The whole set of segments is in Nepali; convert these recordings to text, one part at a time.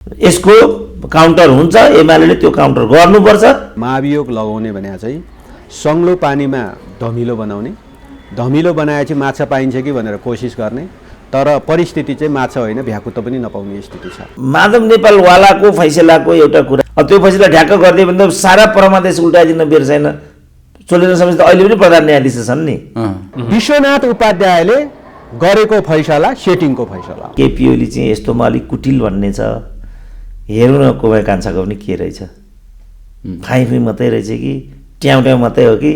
यसको काउन्टर हुन्छ, एमाले त्यो काउन्टर गर्नुपर्छ। महाभियोग लगाउने भने चाहिँ सङ्लो पानीमा धमिलो बनाउने, धमिलो बनाएपछि माछा पाइन्छ कि भनेर कोसिस गर्ने, तर परिस्थिति चाहिँ माछा होइन भ्याकुत पनि नपाउने स्थिति छ। माधव नेपालवालाको फैसलाको एउटा कुरा, अब त्यो फैसला ढ्याक्क गरिदियो भने त सारा परमादेश उल्टाइदिन बेर छैन। चोलेन्द्र समिति त अहिले पनि प्रधान न्यायाधीश छन् नि। विश्वनाथ उपाध्यायले गरेको फैसला सेटिङको फैसला। केपी ओली चाहिँ यस्तोमा अलिक कुटिल भन्ने छ, हेर्नु न कोही कान्छाको पनि के रहेछ, फाइ मात्रै रहेछ कि ट्याउ ट्याउ मात्रै हो कि।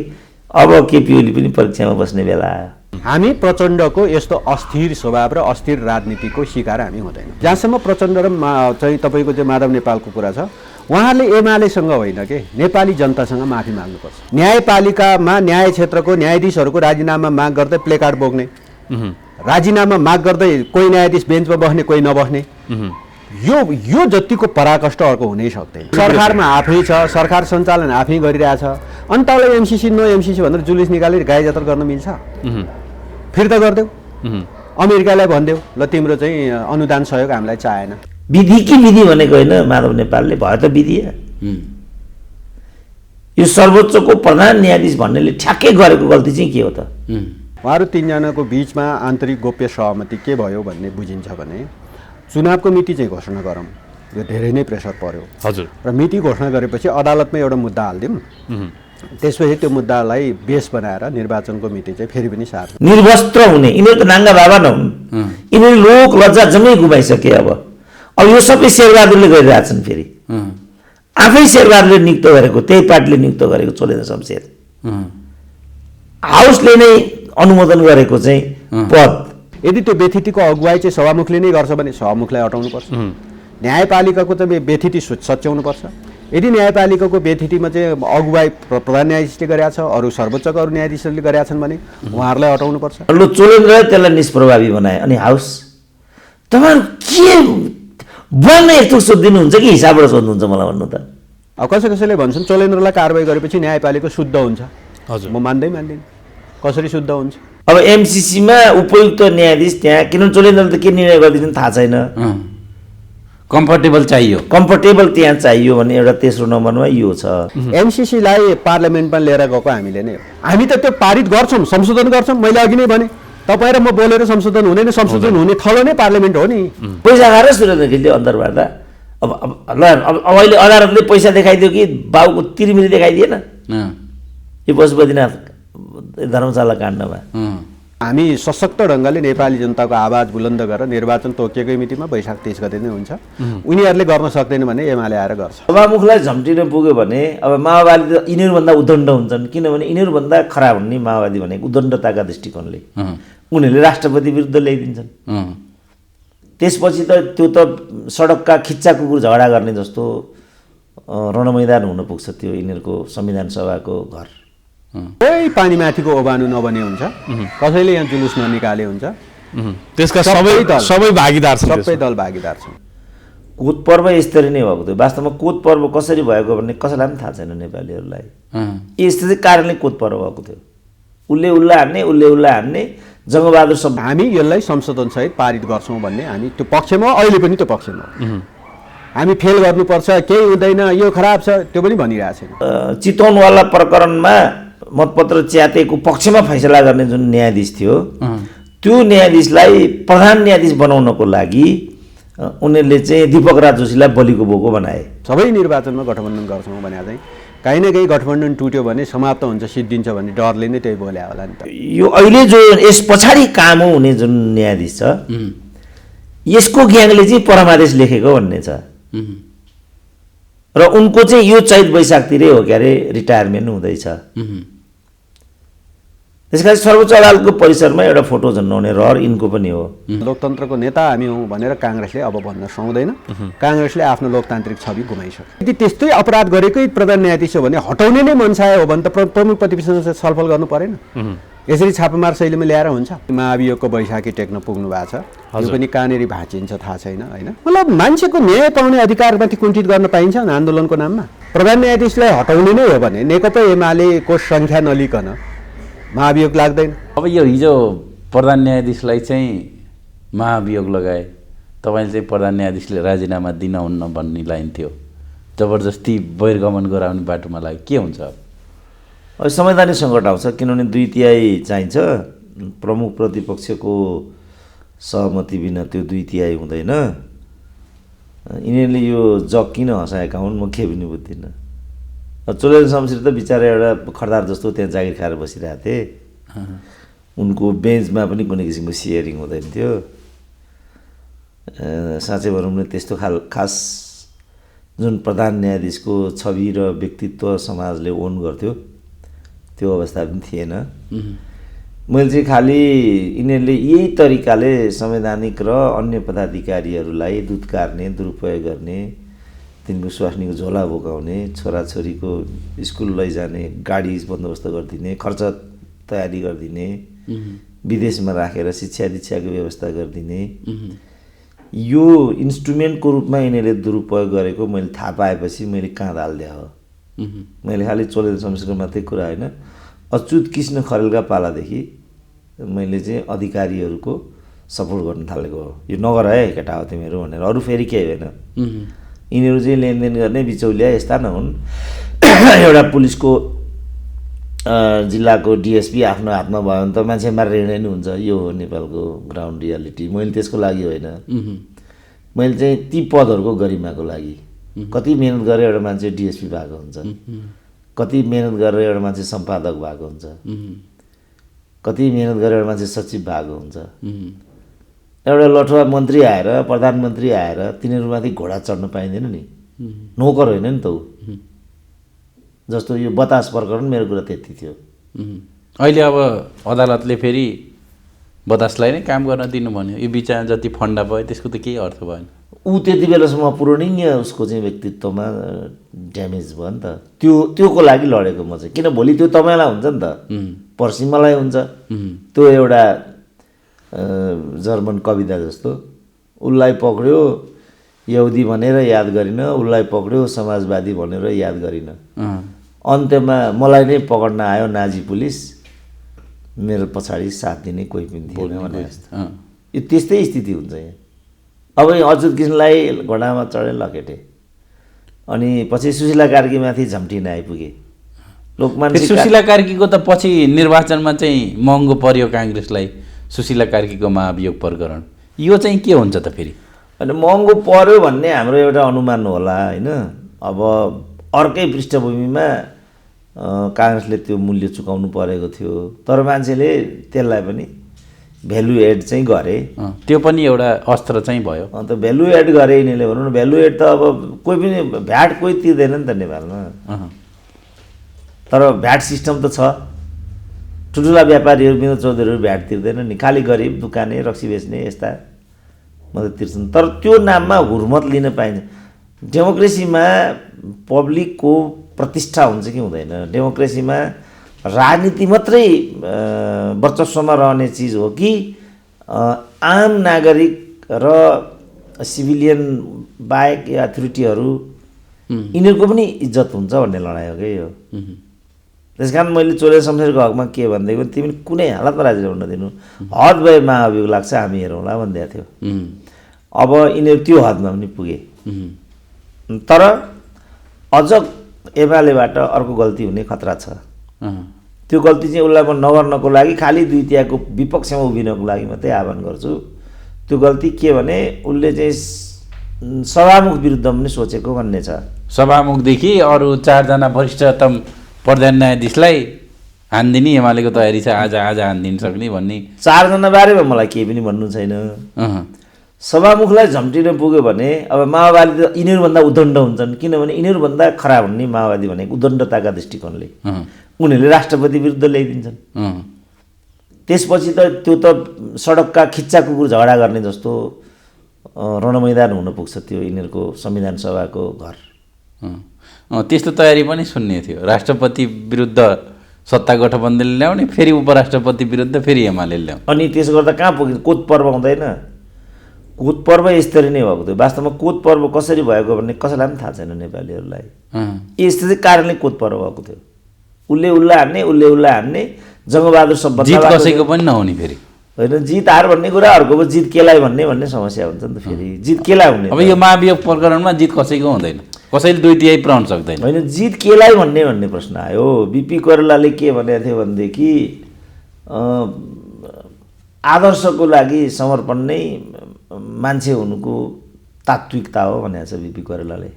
अब केपी ओली पनि परीक्षामा बस्ने बेला आयो। हामी प्रचण्डको यस्तो अस्थिर स्वभाव र अस्थिर राजनीतिको शिकार हामी हुँदैनौँ। जहाँसम्म प्रचण्ड र चाहिँ तपाईँको चाहिँ माधव नेपालको कुरा छ, उहाँहरूले एमालेसँग होइन कि नेपाली जनतासँग माफी माग्नुपर्छ। न्यायपालिकामा न्याय क्षेत्रको न्यायाधीशहरूको राजीनामा माग गर्दै प्लेकार्ड बोक्ने, राजीनामा माग गर्दै कोही न्यायाधीश बेन्चमा बस्ने कोही नबस्ने, यो जतिको पराकष्ट अर्को हुनै सक्दैन। सरकारमा आफै छ, सरकार सञ्चालन आफै गरिरहेछ, अनि तल एमसिसी नो एमसिसी भनेर जुलुस निकालेर गाई जात्रा गर्न मिल्छ? फिर्ता गरिदेऊ, अमेरिकालाई भनिदेऊ ल तिम्रो चाहिँ अनुदान सहयोग हामीलाई चाहेन। विधि कि विधि भनेको होइन माधव नेपालले, भयो त विधि। यो सर्वोच्चको प्रधान न्यायाधीश भन्नेले ठ्याक्कै गरेको गल्ती चाहिँ के हो त? उहाँहरू तीनजनाको बिचमा आन्तरिक गोप्य सहमति के भयो भन्ने बुझिन्छ भने चुनावको मिति चाहिँ घोषणा गरौँ, यो धेरै नै प्रेसर पर्यो। हजुर। र मिति घोषणा गरेपछि अदालतमा एउटा मुद्दा हालिदिउँ, त्यसपछि त्यो मुद्दालाई बेस बनाएर निर्वाचनको मिति चाहिँ फेरि पनि साथ निर्वस्त्र हुने यिनीहरू त नाङ्गा बाबा नहुन्, यिनीहरू लोक लज्जा जम्मै गुमाइसके। अब यो सबै शेरबहादुरले गरिरहेछन्, फेरि आफै शेरबहादुरले नियुक्त गरेको, त्यही पार्टीले नियुक्त गरेको चोलेन्द्र शमशेर, हाउसले नै अनुमोदन गरेको चाहिँ पद। यदि त्यो व्यथितिको अगुवाई चाहिँ सभामुखले नै गर्छ भने सभामुखलाई हटाउनुपर्छ। न्यायपालिकाको चाहिँ व्यथिति सच्याउनुपर्छ। यदि न्यायपालिकाको व्यथितिमा चाहिँ अगुवाई प्रधान न्यायाधीशले गरेका छ, अरू सर्वोच्चका अरू न्यायाधीशहरूले गरेका छन् भने उहाँहरूलाई हटाउनुपर्छ। ल चोलेन्द्रले त्यसलाई निष्प्रभावी बनाए, अनि हाउस तपाईँहरू के बन्ने यस्तो सोधिदिनुहुन्छ कि हिसाबबाट सोध्नुहुन्छ मलाई भन्नु त? अब कसैले भन्छन् चोलेन्द्रलाई कारवाही गरेपछि न्यायपालिका शुद्ध हुन्छ। हजुर, म मान्दिनँ। कसरी शुद्ध हुन्छ? अब एमसिसीमा उपयुक्त न्यायाधीश त्यहाँ, किनभने चोलेन्द्रले त के निर्णय गरिदिनु थाहा छैन। कम्फर्टेबल चाहियो, कम्फर्टेबल त्यहाँ चाहियो भने एउटा तेस्रो नम्बरमा यो छ। एमसिसीलाई पार्लियामेन्टमा लिएर गएको हामीले नै हो। हामी त त्यो पारित गर्छौँ, संशोधन गर्छौँ। मैले अघि नै भने तपाईँ र म बोलेर संशोधन हुँदैन, संशोधन हुने थलो नै पार्लियामेन्ट हो नि। पैसा खाएर सुरेन्द्र खिलले अन्तर्वार्ता। अब अहिले अदालतले पैसा देखाइदियो कि बाउको तिरिमिरी देखाइदिएन यो पशुपतिनाथ धर्मशाला काण्डमा? हामी सशक्त ढङ्गले नेपाली जनताको आवाज बुलन्द गरेर निर्वाचन तोकिएकै मितिमा वैशाख 30 गते नै हुन्छ। उनीहरूले गर्न सक्दैन भने एमाले आएर गर्छ। सभामुखलाई झम्टिन पुग्यो भने अब माओवादी त यिनीहरूभन्दा उद्दण्ड हुन्छन्, किनभने यिनीहरूभन्दा खराब हुने माओवादी भनेको उद्दण्डताका दृष्टिकोणले उनीहरूले राष्ट्रपति विरुद्ध ल्याइदिन्छन्। त्यसपछि त त्यो त सडकका खिच्चा कुकुर झगडा गर्ने जस्तो रणमैदान हुन पुग्छ त्यो यिनीहरूको संविधान सभाको घर। कोही पानीमाथिको ओबानो नबने हुन्छ, कसैले यहाँ जुलुस ननिकाले हुन्छ। त्यसका सबै भागीदार छन्, सबै दल भागीदार छन्। कोत पर्व यसरी नै भएको थियो। वास्तवमा कोत पर्व कसरी भएको भन्ने कसैलाई पनि थाहा छैन नेपालीहरूलाई। यस्तो चाहिँ कारणले कोत पर्व भएको थियो। उसले उसलाई हान्ने, उसले उसलाई हान्ने। जङ्गबहादुर सब हामी यसलाई संशोधनसहित पारित गर्छौँ भन्ने हामी त्यो पक्षमा, अहिले पनि त्यो पक्षमा। हामी फेल गर्नुपर्छ, केही हुँदैन, यो खराब छ, त्यो पनि भनिरहेको छैन। चितवनवाला प्रकरणमा मतपत्र च्यातेको पक्षमा फैसला गर्ने जुन न्यायाधीश थियो, त्यो न्यायाधीशलाई प्रधान न्यायाधीश बनाउनको लागि उनीहरूले चाहिँ दीपक राज जोशीलाई बलिको बोको बनाए। सबै निर्वाचनमा गठबन्धन गर्छौँ भने चाहिँ काहीँ न काहीँ गठबन्धन टुट्यो भने समाप्त हुन्छ, सिद्धिन्छ भन्ने डरले नै त्यही बोल्या होला नि त। यो अहिले जो यस पछाडि काम हुने जुन न्यायाधीश छ, यसको ग्याङले चाहिँ परमादेश लेखेको भन्ने छ र उनको चाहिँ यो चैत वैशाखतिरै हो क्यारे रिटायरमेन्ट हुँदैछ। त्यसकारण सर्वोच्च अदालतको परिसरमा एउटा फोटो झन्डाउने रहर यिनको पनि हो। लोकतन्त्रको नेता हामी हौँ भनेर काङ्ग्रेसले अब भन्न सक्दैन। काङ्ग्रेसले आफ्नो लोकतान्त्रिक छवि गुमाइसक्यो। यदि त्यस्तै अपराध गरेकै प्रधान न्यायाधीश हो भने हटाउने नै मनसाय हो भने त प्रमुख प्रतिपक्षसँग छलफल गर्नु परेन? यसरी छापामार शैलीमा ल्याएर हुन्छ? महाभियोगको बैशाखी टेक्न पुग्नु भएको छ, यो पनि कहाँनिर भाँचिन्छ थाहा छैन होइन। मतलब मान्छेको न्याय पाउने अधिकारमाथि कुण्ठित गर्न पाइन्छ आन्दोलनको नाममा? प्रधान न्यायाधीशलाई हटाउने नै हो भने नेकपा एमालेको सङ्ख्या नलिकन महाभियोग लाग्दैन। अब यो हिजो प्रधान न्यायाधीशलाई चाहिँ महाभियोग लगाए, तपाईँले चाहिँ प्रधान न्यायाधीशले राजीनामा दिनुहुन्न भन्ने लाइन थियो, जबरजस्ती बहिर्गमन गराउने बाटोमा लाग्यो, के हुन्छ अब? अब संवैधानिक सङ्कट आउँछ, किनभने 2/3 चाहिन्छ। प्रमुख प्रतिपक्षको सहमति बिना त्यो 2/3 हुँदैन। यिनीहरूले यो जग किन हँसाएका हुन् म के पनि बुझ्दिनँ। चोलेन्द्र शमशेर त बिचरा एउटा खरदार जस्तो त्यहाँ जागिर खाएर बसिरहेको थिए, उनको बेन्चमा पनि कुनै किसिमको सेयरिङ हुँदैन थियो। साँच्चै भनौँ न त्यस्तो खास जुन प्रधान न्यायाधीशको छवि र व्यक्तित्व समाजले ओन गर्थ्यो त्यो अवस्था पनि थिएन। मैले चाहिँ खालि यिनीहरूले यही तरिकाले संवैधानिक र अन्य पदाधिकारीहरूलाई दुत्कार्ने, दुरुपयोग गर्ने, तिनको स्वास्नीको झोला बोकाउने, छोराछोरीको स्कुल लैजाने गाडी बन्दोबस्त गरिदिने, खर्च तयारी गरिदिने, विदेशमा राखेर शिक्षा दीक्षाको व्यवस्था गरिदिने, यो इन्स्ट्रुमेन्टको रूपमा यिनीहरूले दुरुपयोग गरेको मैले थाहा पाएपछि मैले काँध हालिदिए हो। मैले खालि चोलेन्द्र शमशेरको मात्रै कुरा होइन, अच्युत कृष्ण खरेलका पालादेखि मैले चाहिँ अधिकारीहरूको सपोर्ट गर्न थालेको हो। यो नगर है केटा हो तिमीहरू भनेर, अरू फेरि केही होइन। यिनीहरू चाहिँ लेनदेन गर्ने बिचौलिया यस्ता नहुन्। एउटा पुलिसको जिल्लाको डिएसपी आफ्नो हातमा भयो भने त मान्छे मारेर हिँड्ने नि हुन्छ। यो हो नेपालको ग्राउन्ड रियालिटी। मैले त्यसको लागि होइन, मैले चाहिँ ती पदहरूको गरिमाको लागि। कति मेहनत गरेर एउटा मान्छे डिएसपी भएको हुन्छ, कति मेहनत गरेर एउटा मान्छे सम्पादक भएको हुन्छ, कति मेहनत गरेर एउटा मान्छे सचिव भएको हुन्छ। एउटा लठुवा मन्त्री आएर, प्रधानमन्त्री आएर तिनीहरूमाथि घोडा चढ्न पाइँदैन नि, नोकर होइन नि त ऊ। जस्तो यो बतास प्रकरण मेरो कुरा त्यति थियो। अहिले अब अदालतले फेरि बतासलाई नै काम गर्न दिनु भन्यो। यो बिचमा जति फन्डा भयो त्यसको त केही अर्थ भएन। ऊ त्यति बेलासम्म पूरणीय उसको चाहिँ व्यक्तित्वमा ड्यामेज भयो नि त। त्योको लागि लडेको म चाहिँ, किन भोलि त्यो तपाईँलाई हुन्छ नि त, पर्सि मलाई हुन्छ। त्यो एउटा जर्मन कविता जस्तो, उसलाई पक्रियो यहुदी भनेर याद गरिन, उसलाई पक्रियो समाजवादी भनेर याद गरिन, अन्त्यमा मलाई नै पकड्न आयो नाजी पुलिस, मेरो पछाडि साथ दिने कोही पनि थिएन भने जस्तो। यो त्यस्तै स्थिति हुन्छ यहाँ। अब अच्युत कृष्णलाई घोडामा चढे लकेटे, अनि पछि सुशीला कार्कीमाथि झम्टिन आइपुगे। लोकमान्य सुशीला कार्कीको त पछि निर्वाचनमा चाहिँ महँगो पर्यो काङ्ग्रेसलाई, सुशीला कार्कीको महाभियोग प्रकरण। यो चाहिँ के हुन्छ त फेरि? अनि महँगो पर्यो भन्ने हाम्रो एउटा अनुमान होला होइन। अब अर्कै पृष्ठभूमिमा काङ्ग्रेसले त्यो मूल्य चुकाउनु परेको थियो, तर मान्छेले त्यसलाई पनि भ्यालु एड चाहिँ गरे। त्यो पनि एउटा अस्त्र चाहिँ भयो। अन्त भ्यालु एड गरे यिनीहरूले। भनौँ न भ्यालु एड त अब कोही पनि भ्याट कोही तिर्दैन नि त नेपालमा, तर भ्याट सिस्टम त छ। ठुल्ठुला व्यापारीहरू विनोद चौधरीहरू भ्याट तिर्दैन नि, खालि गरिब दोकाने रक्सी बेच्ने यस्ता मात्रै तिर्छन्। तर त्यो नाममा हुर्मत लिन पाइन्छ। डेमोक्रेसीमा पब्लिकको प्रतिष्ठा हुन्छ कि हुँदैन? डेमोक्रेसीमा राजनीति मात्रै वर्चस्वमा रहने चिज हो कि आम नागरिक र सिभिलियन बाहेक या अथोरिटीहरू यिनीहरूको पनि इज्जत हुन्छ भन्ने लडाइँ हो क्या यो। त्यस कारण मैले चोलेन्द्र शमशेरको हकमा के भनिदिएको, तिमी कुनै हालतमा राजीनामा नदिनु, हद भए महाभियोग लाग्छ हामी हेरौँला भनिदिएको थियो। अब यिनीहरू त्यो हदमा पनि पुगे। तर अझ एमालेबाट अर्को गल्ती हुने खतरा छ। त्यो गल्ती चाहिँ उसलाई म नगर्नको लागि, खालि 2/3 विपक्षमा उभिनको लागि मात्रै आह्वान गर्छु। त्यो गल्ती के भने उसले चाहिँ सभामुख विरुद्ध पनि सोचेको भन्ने छ। सभामुखदेखि अरू 4जना वरिष्ठतम प्रधान न्यायाधीशलाई हानिदिने एमालेको तयारी छ। आज हानिदिन सक्ने भन्ने। 4जना बारेमा मलाई केही पनि भन्नु छैन। सभामुखलाई झम्टिन पुग्यो भने अब माओवादी त यिनीहरूभन्दा उद्दण्ड हुन्छन्, किनभने यिनीहरूभन्दा खराब हुने माओवादी भनेको उद्दण्डताका दृष्टिकोणले उनीहरूले राष्ट्रपति विरुद्ध ल्याइदिन्छन्। त्यसपछि त त्यो त सडकका खिच्चा कुकुर झगडा गर्ने जस्तो रणमैदान हुन पुग्छ त्यो यिनीहरूको संविधान सभाको घर। त्यस्तो तयारी पनि सुन्ने थियो। राष्ट्रपति विरुद्ध सत्ता गठबन्धनले ल्याउने, फेरि उपराष्ट्रपति विरुद्ध फेरि एमाले ल्याउने। अनि त्यसो गर्दा कहाँ पुग्यो? कोत पर्व हुँदैन? कोत पर्व यसरी नै भएको थियो। वास्तवमा कोत पर्व कसरी भएको भन्ने कसैलाई पनि थाहा छैन नेपालीहरूलाई। यस्तो चाहिँ कारणले कोत पर्व भएको थियो। उसले उसलाई हान्ने, उसले उसलाई हान्ने, जङ्गबहादुर सबभन्दा कसैको पनि नहुने फेरि होइन जित हार भन्ने कुरा अर्को पो जित केलाई भन्ने समस्या हुन्छ नि त फेरि जित केलाई हुने अब यो महाभियोग प्रकरणमा जित कसैको हुँदैन, कसैले 2/3 पुर्याउन सक्दैन। होइन जित केलाई भन्ने प्रश्न आयो। बिपी कोइरालाले के भनेको थियो भनेदेखि आदर्शको लागि समर्पण नै मान्छे हुनुको तात्विकता हो भनेको छ बिपी कोइरालाले।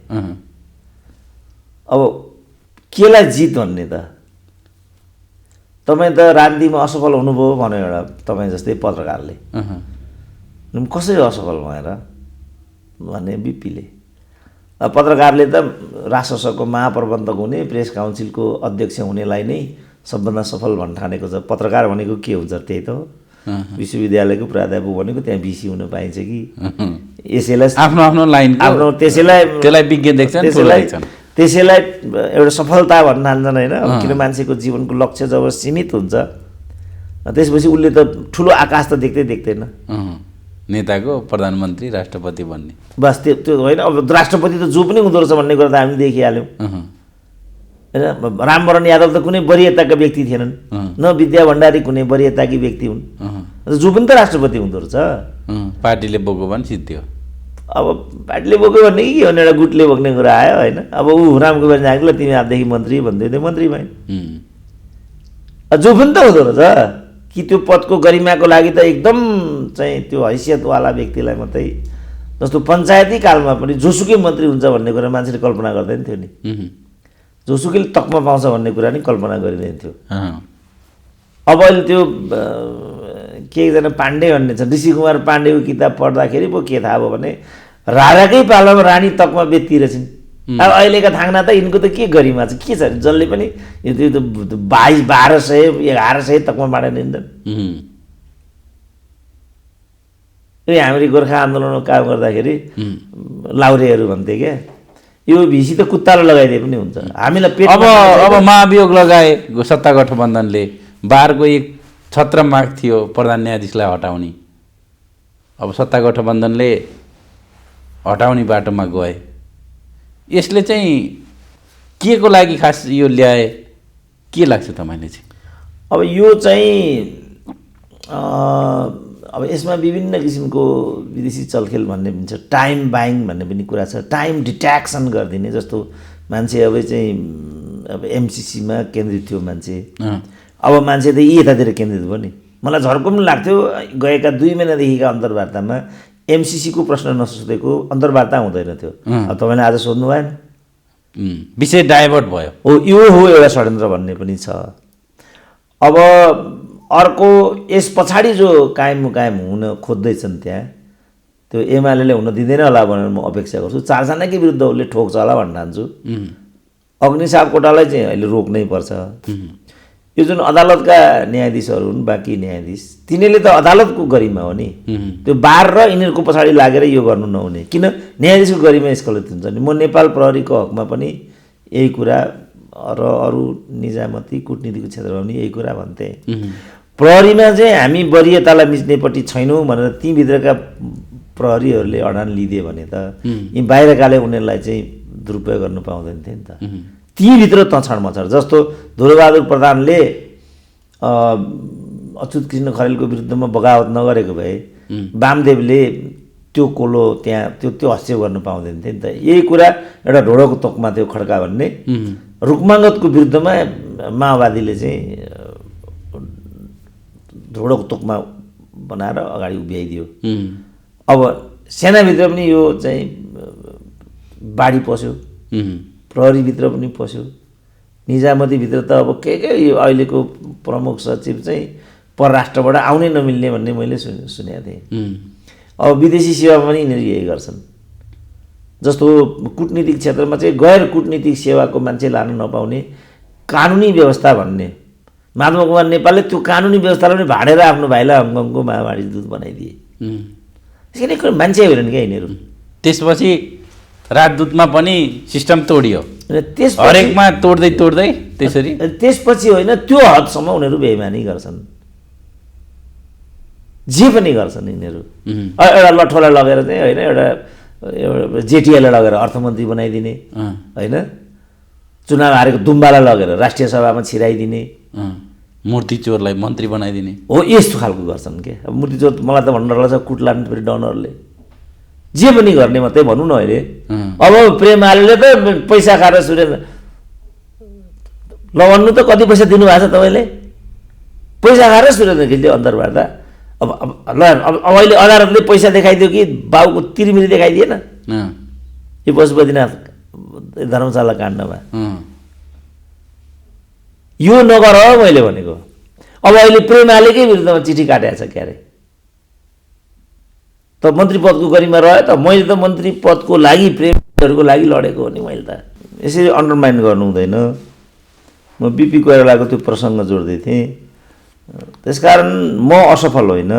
अब केलाई जित भन्ने त तपाईँ त राजनीतिमा असफल हुनुभयो भन्यो एउटा तपाईँ जस्तै पत्रकारले, कसरी असफल भएर भने बिपीले। पत्रकारले त राजशासकको महाप्रबन्धक हुने, प्रेस काउन्सिलको अध्यक्ष हुनेलाई नै सबभन्दा सफल भन्न ठानेको छ। पत्रकार भनेको के हुन्छ त्यही त हो। विश्वविद्यालयको प्राध्यापक भनेको त्यहाँ बिसी हुन पाइन्छ कि यसैलाई आफ्नो आफ्नो लाइन आफ्नो त्यसैलाई विज्ञ देख्छन्, त्यसैलाई एउटा सफलता भन्न ठान्छन् होइन। किन मान्छेको जीवनको लक्ष्य जब सीमित हुन्छ त्यसपछि उसले त ठुलो आकाश त देख्दैन। नेताको प्रधानमन्त्री राष्ट्रपति भन्ने बस त्यो होइन। अब राष्ट्रपति त जो पनि हुँदो रहेछ भन्ने कुरा त हामी देखिहाल्यौँ होइन। रामवरण यादव त कुनै वरियताका व्यक्ति थिएनन्, न विद्या भण्डारी कुनै वरियताकी व्यक्ति हुन्, जो पनि त राष्ट्रपति हुँदो रहेछ। पार्टीले बोक्यो भने सिद्धि हो। अब पार्टीले बोक्यो भन्ने कि होइन, एउटा गुटले बोक्ने कुरा आयो होइन। अब ऊ रामकुमार झाँक्रीलाई तिमी आजदेखि मन्त्री भन्दै थियो, मन्त्री भएन। जो पनि त हुँदो रहेछ कि त्यो पदको गरिमाको लागि त एकदम चाहिँ त्यो हैसियतवाला व्यक्तिलाई मात्रै, जस्तो पञ्चायती कालमा पनि जोसुकै मन्त्री हुन्छ भन्ने कुरा मान्छेले कल्पना गर्दैन थियो नि। जोसुकैले तकमा पाउँछ भन्ने कुरा नि कल्पना गरिँदैन थियो। अब अहिले त्यो के एकजना पाण्डे भन्ने छ, ऋषि कुमार पाण्डेको किताब पढ्दाखेरि पो के थाहा भयो भने राजाकै पालामा रानी तकमा बेचिरहेछन्। अब अहिलेका थाङ्ना त यिनको त के गरिमा छ, के छ जसले पनि यो 1200 1100 तकमा बाँडेर हिँड्छन्। हामी गोर्खा आन्दोलनमा काम गर्दाखेरि लाउरेहरू भन्थे क्या, यो भिसी त कुत्तालाई लगाइदिए पनि हुन्छ, हामीलाई पेट। अब महाभियोग लगाए सत्ता गठबन्धनले, बारको एक छत्र माग थियो प्रधान न्यायाधीशलाई हटाउने। अब सत्ता गठबन्धनले हटाउने बाटोमा गए। यसले चाहिँ के को लागि खास यो ल्याए, के लाग्छ तपाईँले चाहिँ? अब यो चाहिँ अब यसमा विभिन्न किसिमको विदेशी चलखेल भन्ने पनि छ, टाइम बाइङ भन्ने पनि कुरा छ, टाइम डिट्याक्सन गरिदिने। जस्तो मान्छे अब चाहिँ अब एमसिसीमा केन्द्रित थियो मान्छे, अब मान्छे त यतातिर केन्द्रित भयो नि। मलाई झर्को पनि लाग्थ्यो गएका 2 महिनादेखिका अन्तर्वार्तामा एमसिसीको प्रश्न नसोधेको अन्तर्वार्ता हुँदैन थियो। अब तपाईँले आज सोध्नु भएन, विषय डाइभर्ट भयो। हो यो हो एउटा षड्यन्त्र भन्ने पनि छ। अब अर्को यस पछाडि जो कायम हुन खोज्दैछन् त्यहाँ त्यो एमाले हुन दिँदैन होला भनेर म अपेक्षा गर्छु। 4 जनाकै विरुद्ध उसले ठोक्छ होला भन्न ठान्छु। अग्नि सापकोटालाई चाहिँ अहिले रोक्नै पर्छ। यो जुन अदालतका न्यायाधीशहरू हुन्, बाँकी न्यायाधीश, तिनीहरूले त अदालतको गरिमा हो नि। त्यो बार र यिनीहरूको पछाडि लागेर यो गर्नु नहुने। किन न्यायाधीशको गरिमा स्खलित हुन्छ नि। म नेपाल प्रहरीको हकमा पनि यही कुरा र अरू निजामती कुटनीतिको क्षेत्रमा पनि यही कुरा भन्थे। प्रहरीमा चाहिँ हामी वरियतालाई मिच्नेपट्टि छैनौँ भनेर तीभित्रका प्रहरीहरूले अडान लिदिए भने त यी बाहिरकाले उनीहरूलाई चाहिँ दुरुपयोग गर्नु पाउँदैन थियो नि त। तीभित्र तछाड मछाड। जस्तो ध्रुवबहादुर प्रधानले अच्युत कृष्ण खरेलको विरुद्धमा बगावत नगरेको भए वामदेवले त्यो कोलो त्यहाँ त्यो हस्य गर्नु पाउँदैन थियो नि त। यही कुरा एउटा ढोडोको तोकमा थियो खड्का भन्ने। रुक्माङ्गतको विरुद्धमा माओवादीले चाहिँ ढोडोको तोकमा बनाएर अगाडि उभ्याइदियो। अब सेनाभित्र पनि यो चाहिँ बाढी पस्यो, प्रहरीभित्र पनि पस्यो, निजामतीभित्र त अब के यो अहिलेको प्रमुख सचिव चाहिँ परराष्ट्रबाट आउनै नमिल्ने भन्ने मैले सुनेको थिएँ। अब विदेशी सेवामा पनि यिनीहरू यही गर्छन्। जस्तो कुटनीतिक क्षेत्रमा चाहिँ गैर कुटनीतिक सेवाको मान्छे लान नपाउने कानुनी व्यवस्था भन्ने माधव कुमार नेपालले त्यो कानुनी व्यवस्थालाई पनि भाँडेर आफ्नो भाइलाई हङकङको महामारी दूत बनाइदिए। त्यसैले मान्छे होइनन् क्या यिनीहरू। त्यसपछि राजदूतमा पनि सिस्टम तोडियो, त्यसपछि हरेकमा तोड्दै त्यसरी। त्यसपछि होइन, त्यो हदसम्म उनीहरू बेइमानी गर्छन्, जे पनि गर्छन् यिनीहरू। एउटा लठोलाई लगेर चाहिँ होइन, एउटा जेटिएलाई लगेर अर्थमन्त्री बनाइदिने होइन, चुनाव हारेको दुम्बालाई लगेर राष्ट्रिय सभामा छिराइदिने, मूर्ति चोरलाई मन्त्री बनाइदिने हो यस्तो खालको गर्छन् के अब मूर्ति चोर मलाई त भन्नु लाग्छ कुटलान् फेरि डनरले जे पनि गर्ने मात्रै भनौँ न अहिले अब प्रेम आलेले त पैसा खाएर सुरेन्द्र ल भन्नु त कति पैसा दिनुभएको छ तपाईँले पैसा खाएर सुरेन्द्र घिमिरे अन्तर्वार्ता अब ल अब अहिले अदालतले पैसा देखाइदियो कि बाउको तिरिमिरी देखाइदिएन यो पशुपतिनाथ धर्मशाला काण्डमा यो नगर मैले भनेको अब अहिले प्रेमालेकै विरुद्धमा चिठी काटेको छ क्यारे त मन्त्री पदको गरिमा रह्यो त मैले त मन्त्री पदको लागि प्रेमीहरूको लागि लडेको हो नि मैले त यसरी अन्डरमाइन गर्नु हुँदैन म बिपी कोइरालाको त्यो प्रसङ्ग जोड्दै थिएँ त्यसकारण म असफल होइन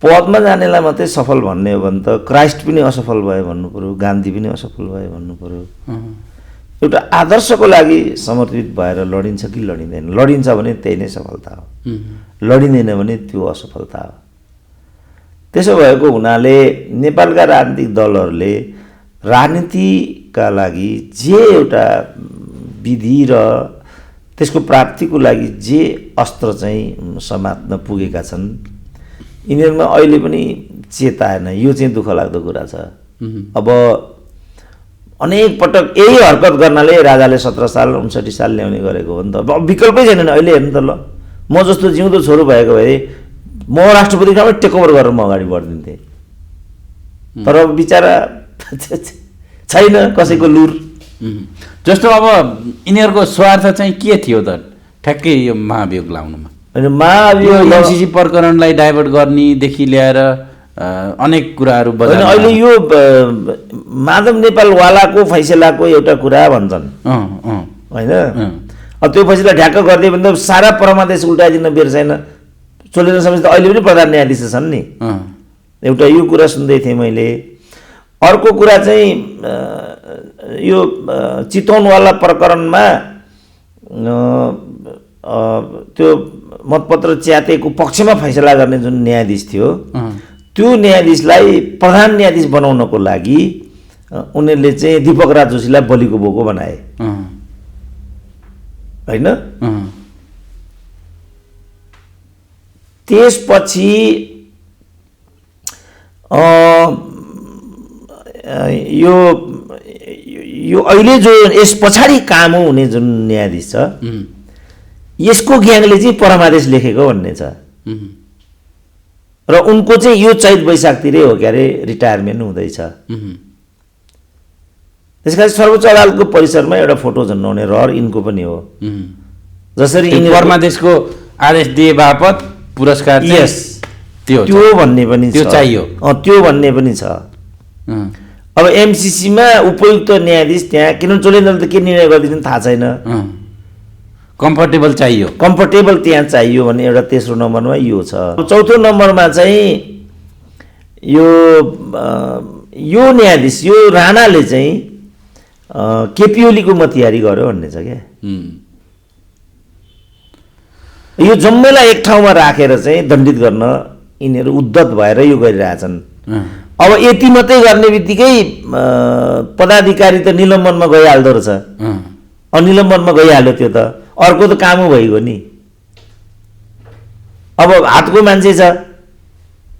पदमा जानेलाई मात्रै सफल भन्ने हो भने त क्राइस्ट पनि असफल भयो भन्नु पऱ्यो गान्धी पनि असफल भयो भन्नु पऱ्यो एउटा आदर्शको लागि समर्पित भएर लडिन्छ कि लडिँदैन लडिन्छ भने त्यही नै सफलता हो लडिँदैन भने त्यो असफलता हो त्यसो भएको हुनाले नेपालका राजनीतिक दलहरूले राजनीतिका लागि जे एउटा विधि र त्यसको प्राप्तिको लागि जे अस्त्र चाहिँ समात्न पुगेका छन् यिनीहरूमा अहिले पनि चेताएन यो चाहिँ दुःख लाग्दो कुरा छ अब अनेक पटक यही हरकत गर्नाले राजाले 17 साल 59 साल ल्याउने गरेको हो नि त अब विकल्पै छैन अहिले हेर्नु त ल म जस्तो जिउँदो छोरो भएको भए म राष्ट्रपतिकामै टेकओभर गरेर म अगाडि बढिदिन्थेँ तर बिचरा छैन कसैको लुर जस्तो अब यिनीहरूको स्वार्थ चाहिँ के थियो त ठ्याक्कै यो महाभियोग लाउनुमा महाभियोग एमसिसी प्रकरणलाई डाइभर्ट गर्नेदेखि ल्याएर अनेक कुराहरू होइन अहिले यो माधव नेपालवालाको फैसलाको एउटा कुरा भन्छन् होइन अब त्यो फैसला ढ्याक्क गरिदियो भने त सारा परमादेश उल्टाइदिन बेर छैन चोलेन्द्र समिति त अहिले पनि प्रधान न्यायाधीश छन् नि एउटा यो कुरा सुन्दै थिएँ मैले अर्को कुरा चाहिँ यो चितवनवाला प्रकरणमा त्यो मतपत्र च्यातेको पक्षमा फैसला गर्ने जुन न्यायाधीश थियो त्यो न्यायाधीशलाई प्रधान न्यायाधीश बनाउनको लागि उनीहरूले चाहिँ दीपक राज जोशीलाई बलिको बोको बनाए होइन त्यसपछि यो अहिले जो यस पछाडि काम हुने जुन न्यायाधीश छ यसको ग्याङले चाहिँ परमादेश लेखेको भन्ने छ र उनको चाहिँ यो चैत वैशाखतिरै हो क्यारे रिटायरमेन्ट हुँदैछ त्यस कारण सर्वोच्च अदालतको परिसरमा एउटा फोटो झन्डाउने रहर यिनको पनि हो जसरी परमादेशको आदेश दिए बापत पुरस्कार यस त्यो भन्ने पनि त्यो चाहियो त्यो भन्ने पनि छ अब एमसिसीमा उपयुक्त न्यायाधीश त्यहाँ किनभने चोलेन्द्रले त के निर्णय गरिदिनु थाहा छैन कम्फर्टेबल चाहियो कम्फर्टेबल त्यहाँ चाहियो भने एउटा तेस्रो नम्बरमा यो छ चौथो नम्बरमा चाहिँ यो न्यायाधीश यो राणाले चाहिँ केपी ओलीको मतियारी गर्यो भन्ने छ क्या यो जम्मैलाई एक ठाउँमा राखेर चाहिँ दण्डित गर्न यिनीहरू उद्धत भएर यो गरिरहेछन् अब यति मात्रै गर्ने बित्तिकै पदाधिकारी त निलम्बनमा गइहाल्दो रहेछ निलम्बनमा गइहाल्यो त्यो त अर्को त कामो भइगयो नि अब हातको मान्छे छ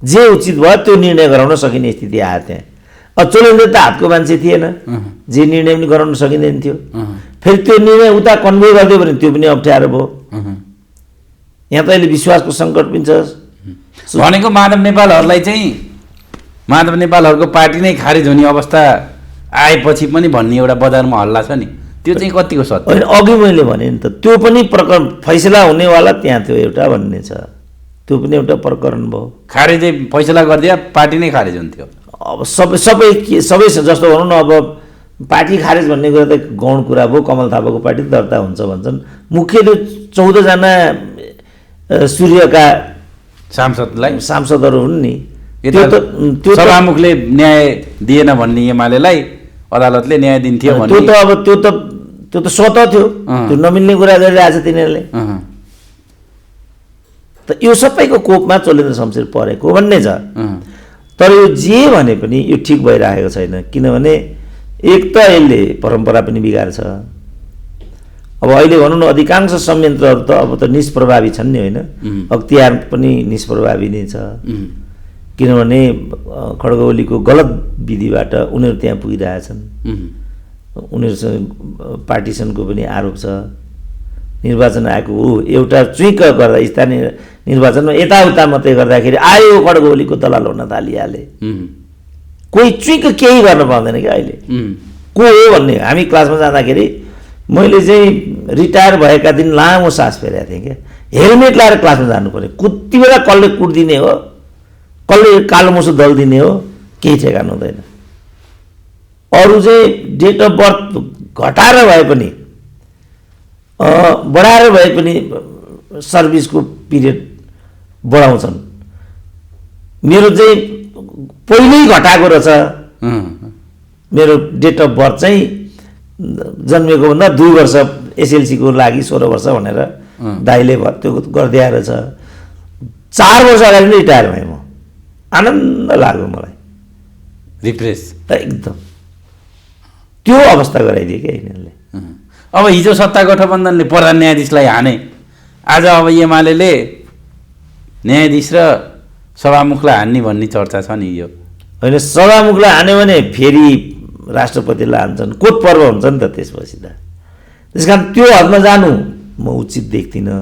जे उचित भयो त्यो निर्णय गराउन सकिने स्थिति आयो त्यहाँ अब चोलेन्द्र त हातको मान्छे थिएन जे निर्णय पनि गराउन सकिँदैन थियो फेरि त्यो निर्णय उता कन्भे गरिदियो भने त्यो पनि अप्ठ्यारो भयो यहाँ त अहिले विश्वासको सङ्कट पनि छ भनेको माधव नेपालहरूको पार्टी नै खारिज हुने अवस्था आएपछि पनि भन्ने एउटा बजारमा हल्ला छ नि त्यो चाहिँ कतिको सत्य होइन अघि मैले भने नि त त्यो पनि प्रकरण फैसला हुनेवाला त्यहाँ थियो एउटा भन्ने छ त्यो पनि एउटा प्रकरण भयो खारिजै फैसला गरिदिए पार्टी नै खारिज हुन्थ्यो अब सबै जस्तो भनौँ न अब पार्टी खारेज भन्ने कुरा त गौण कुरा भयो कमल थापाको पार्टी दर्ता हुन्छ भन्छन् मुख्य त्यो 14 जना सूर्यका सांसदहरू हुन् नि त्यो सभामुखले न्याय दिएन भन्ने एमालेलाई अदालतले न्याय दिन्थ्यो भन्ने त्यो त स्वतः थियो त्यो नमिल्ने कुरा गरिरहेछ तिनीहरूले त यो सबैको कोपमा चोलेन्द्र शमशेर परेको भन्ने छ तर यो जे भने पनि यो ठिक भइरहेको छैन किनभने एक त यसले परम्परा पनि बिगार्छ अब अहिले भनौँ न अधिकांश संयन्त्रहरू त अब त निष्प्रभावी छन् नि होइन, अख्तियार पनि निष्प्रभावी नै छ, किनभने खड्ग ओलीको गलत विधिबाट उनीहरू त्यहाँ पुगिरहेछन्, उनीहरूसँग पार्टिसनको पनि आरोप छ, निर्वाचन आएको हो एउटा चुइक गर्दा स्थानीय निर्वाचनमा यताउता मात्रै गर्दाखेरि आयो खड्ग ओलीको दलाल हुन थालिहाले, कोही चुइक केही गर्न पाउँदैन क्या अहिले को हो भन्ने। हामी क्लासमा जाँदाखेरि मैले चाहिँ रिटायर भएका दिन लामो सास फेरेको थिएँ क्या, हेलमेट लाएर क्लासमा जानु पर्यो, कति बेला कसले कुट्दिने हो, कसले कालो मुसो दलिदिने हो, केही ठेगान हुँदैन। अरू चाहिँ डेट अफ बर्थ घटाएर भए पनि बढाएर भए पनि सर्भिसको पिरियड बढाउँछन्, मेरो चाहिँ पहिल्यै घटाएको रहेछ, मेरो डेट अफ बर्थ चाहिँ जन्मेको भन्दा 2 वर्ष एसएलसीको लागि 16 वर्ष भनेर दाइले त्यो गरिदिएर रहेछ। 4 वर्ष अगाडि नै रिटायर भएँ म, आनन्द लाग्यो मलाई, रिफ्रेस एकदम त्यो अवस्था गराइदियो क्या यिनीहरूले। अब हिजो सत्ता गठबन्धनले प्रधान न्यायाधीशलाई हाने, आज अब एमाले न्यायाधीश र सभामुखलाई हान्ने भन्ने चर्चा छ नि। यो होइन, सभामुखलाई हान्यो भने फेरि राष्ट्रपतिलाई हान्छन्, कोट पर्व हुन्छ नि त त्यसपछि त, त्यस कारण त्यो हदमा जानु म उचित देख्दिनँ।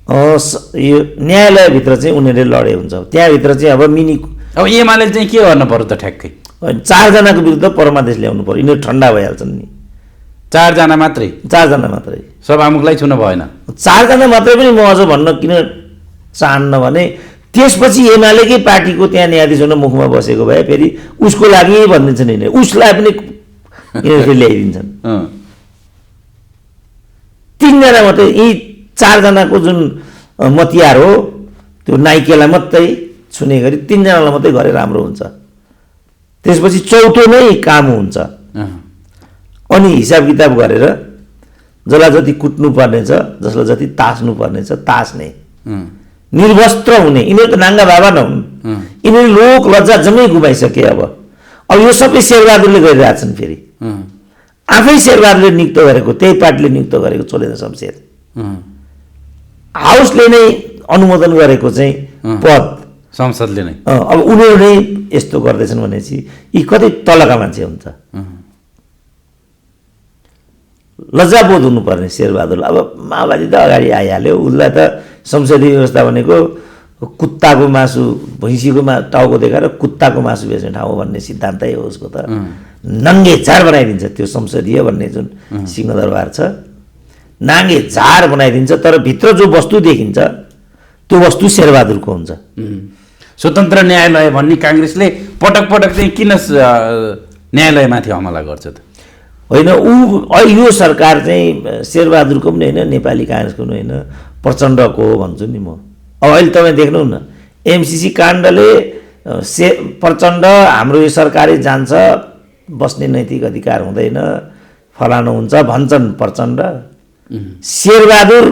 यो न्यायालयभित्र चाहिँ उनीहरूले लडे हुन्छ, त्यहाँभित्र चाहिँ अब अब एमाले चाहिँ के गर्नु पर्यो त ठ्याक्कै? 4 जनाको विरुद्ध परमादेश ल्याउनु पर्यो, यिनीहरू ठन्डा भइहाल्छन् नि। 4 जना मात्रै? 4 जना मात्रै, सभामुखलाई छुन भएन। 4 जना मात्रै पनि म अझ भन्न किन चाहन्न भने त्यसपछि एमालेकै पार्टीको त्यहाँ न्यायाधीश हुन मुखमा बसेको भए फेरि उसको लागि भनिदिन्छन् यिनीहरू, उसलाई पनि यिनीहरूले ल्याइदिन्छन्। 3 जना मात्रै, यी 4 जनाको जुन मतियार हो त्यो नाइकेलाई मात्रै छुने गरी 3 जनालाई मात्रै गरे राम्रो हुन्छ, त्यसपछि चौथो नै काम हुन्छ। अनि हिसाब किताब गरेर जसलाई जति कुट्नु पर्ने छ, जसलाई जति तास्नु पर्ने छ तास्ने, निर्वस्त्र हुने। यिनीहरू त नाङ्गा बाबा नहुन्, यिनीहरू लोक लज्जा जम्मै गुमाइसके। अब यो सबै शेरबहादुरले गरिरहेछन्, फेरि आफै शेरबहादुरले नियुक्त गरेको, त्यही पार्टीले नियुक्त गरेको चोलेन्द्र शमशेर हाउसले नै अनुमोदन गरेको चाहिँ पद संसदले नै, अब उनीहरू नै यस्तो गर्दैछन् भनेपछि यी कतै तलका मान्छे हुन्छ। लज्जाबोध हुनुपर्ने शेरबहादुरलाई। अब माओवादी त अगाडि आइहाल्यो, उसलाई त संसदीय व्यवस्था भनेको कुत्ताको मासु, भैँसीको टाउको देखाएर कुत्ताको मासु बेच्ने ठाउँ हो भन्ने सिद्धान्तै हो उसको त। नङ्गे झार बनाइदिन्छ त्यो संसदीय भन्ने जुन सिंहदरबार छ, नाङ्गे झार बनाइदिन्छ, तर भित्र जो वस्तु देखिन्छ त्यो वस्तु शेरबहादुरको हुन्छ। स्वतन्त्र न्यायालय भन्ने काङ्ग्रेसले पटक पटक चाहिँ किन न्यायालयमाथि हमला गर्छ त? होइन, यो सरकार चाहिँ शेरबहादुरको पनि होइन, नेपाली काङ्ग्रेसको पनि होइन, प्रचण्डको हो भन्छु नि म। अब अहिले तपाईँ देख्नु न, एमसिसी काण्डले प्रचण्ड हाम्रो यो सरकारै जान्छ, बस्ने नैतिक अधिकार हुँदैन, फलानु हुन्छ भन्छन् प्रचण्ड। शेरबहादुर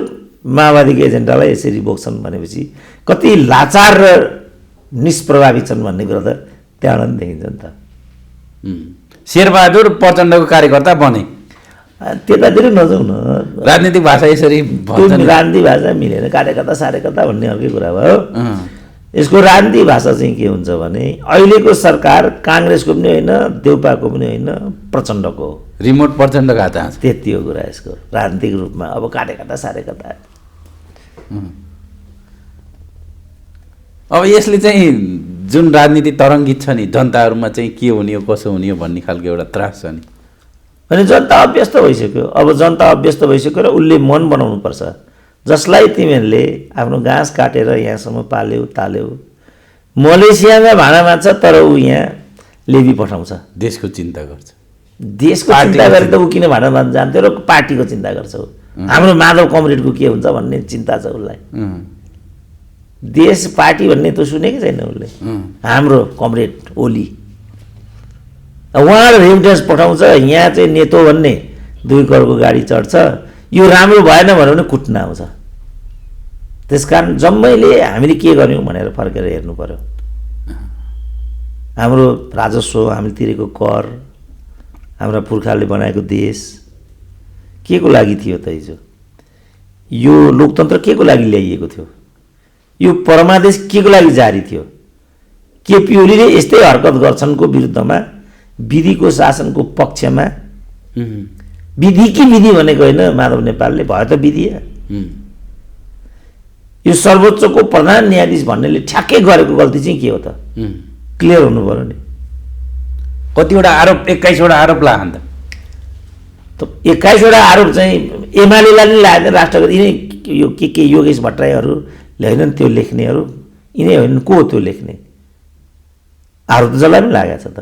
माओवादीको एजेन्डालाई यसरी बोक्छन् भनेपछि कति लाचार र निष्प्रभावी छन् भन्ने कुरा त त्यहाँबाट पनि देखिन्छ नि त। शेरबहादुर प्रचण्डको कार्यकर्ता बने, त्यतातिर नजाउँ न, राजनीतिक भाषा यसरी राजनीतिक भाषा मिलेन, कार्यकर्ता सार्यकर्ता भन्ने अर्कै कुरा भयो। यसको राजनीतिक भाषा चाहिँ के हुन्छ भने अहिलेको सरकार काङ्ग्रेसको पनि होइन, देउपाको पनि होइन, प्रचण्डको हो। रिमोट प्रचण्डको हात आउँछ, त्यति हो कुरा यसको राजनीतिक रूपमा। अब कार्यकर्ता सार्यकर्ता अब यसले चाहिँ जुन राजनीति तरङ्गित छ नि, जनताहरूमा चाहिँ के हुने हो कसो हुने हो भन्ने खालको एउटा त्रास छ नि। अनि जनता अभ्यस्त भइसक्यो। अब जनता अभ्यस्त भइसक्यो र उसले मन बनाउनुपर्छ, जसलाई तिमीहरूले आफ्नो घाँस काटेर यहाँसम्म पाल्यौ ताल्यौ। मलेसियामा भाँडा मान्छ तर ऊ यहाँ लेबी पठाउँछ, देशको चिन्ता गर्छ, देशको चिन्ता गरे त ऊ किन भाँडा मान्छ जान्थ्यो र पार्टीको चिन्ता गर्छ। हाम्रो माधव कमरेडको के हुन्छ भन्ने चिन्ता छ उसलाई। देश पार्टी भन्ने त सुनेकै छैन उसले। हाम्रो कमरेड ओली उहाँ रेमिटेन्स पठाउँछ, यहाँ चाहिँ नेतो भन्ने 2 करोडको गाडी चढ्छ, यो राम्रो भएन भन्यो भने कुट्न आउँछ। त्यसकारण जम्मैले हामीले के गर्यौँ भनेर फर्केर हेर्नु पर्यो। हाम्रो राजस्व, हामीले तिरेको कर, हाम्रा पुर्खाहरूले बनाएको देश के को लागि थियो त हिजो? यो लोकतन्त्र के को लागि ल्याइएको थियो? यो परमादेश के को लागि जारी थियो? केपी ओलीले यस्तै हरकत गर्छनको विरुद्धमा विधिको शासनको पक्षमा विधि कि विधि भनेको होइन माधव नेपालले, भयो त विधि। यो सर्वोच्चको प्रधान न्यायाधीश भन्नेले ठ्याक्कै गरेको गल्ती चाहिँ के हो त? क्लियर हुनु पर्यो नि। कतिवटा आरोप 21वटा आरोप लाग्यो नि त 21वटा आरोप चाहिँ एमालेलाई नै लाग्यो राष्ट्रपति यिनै यो के योगेश भट्टराईहरूले होइन त्यो लेख्नेहरू यिनै होइन को हो त्यो लेख्ने? आरोप त जसलाई पनि लागेको छ त,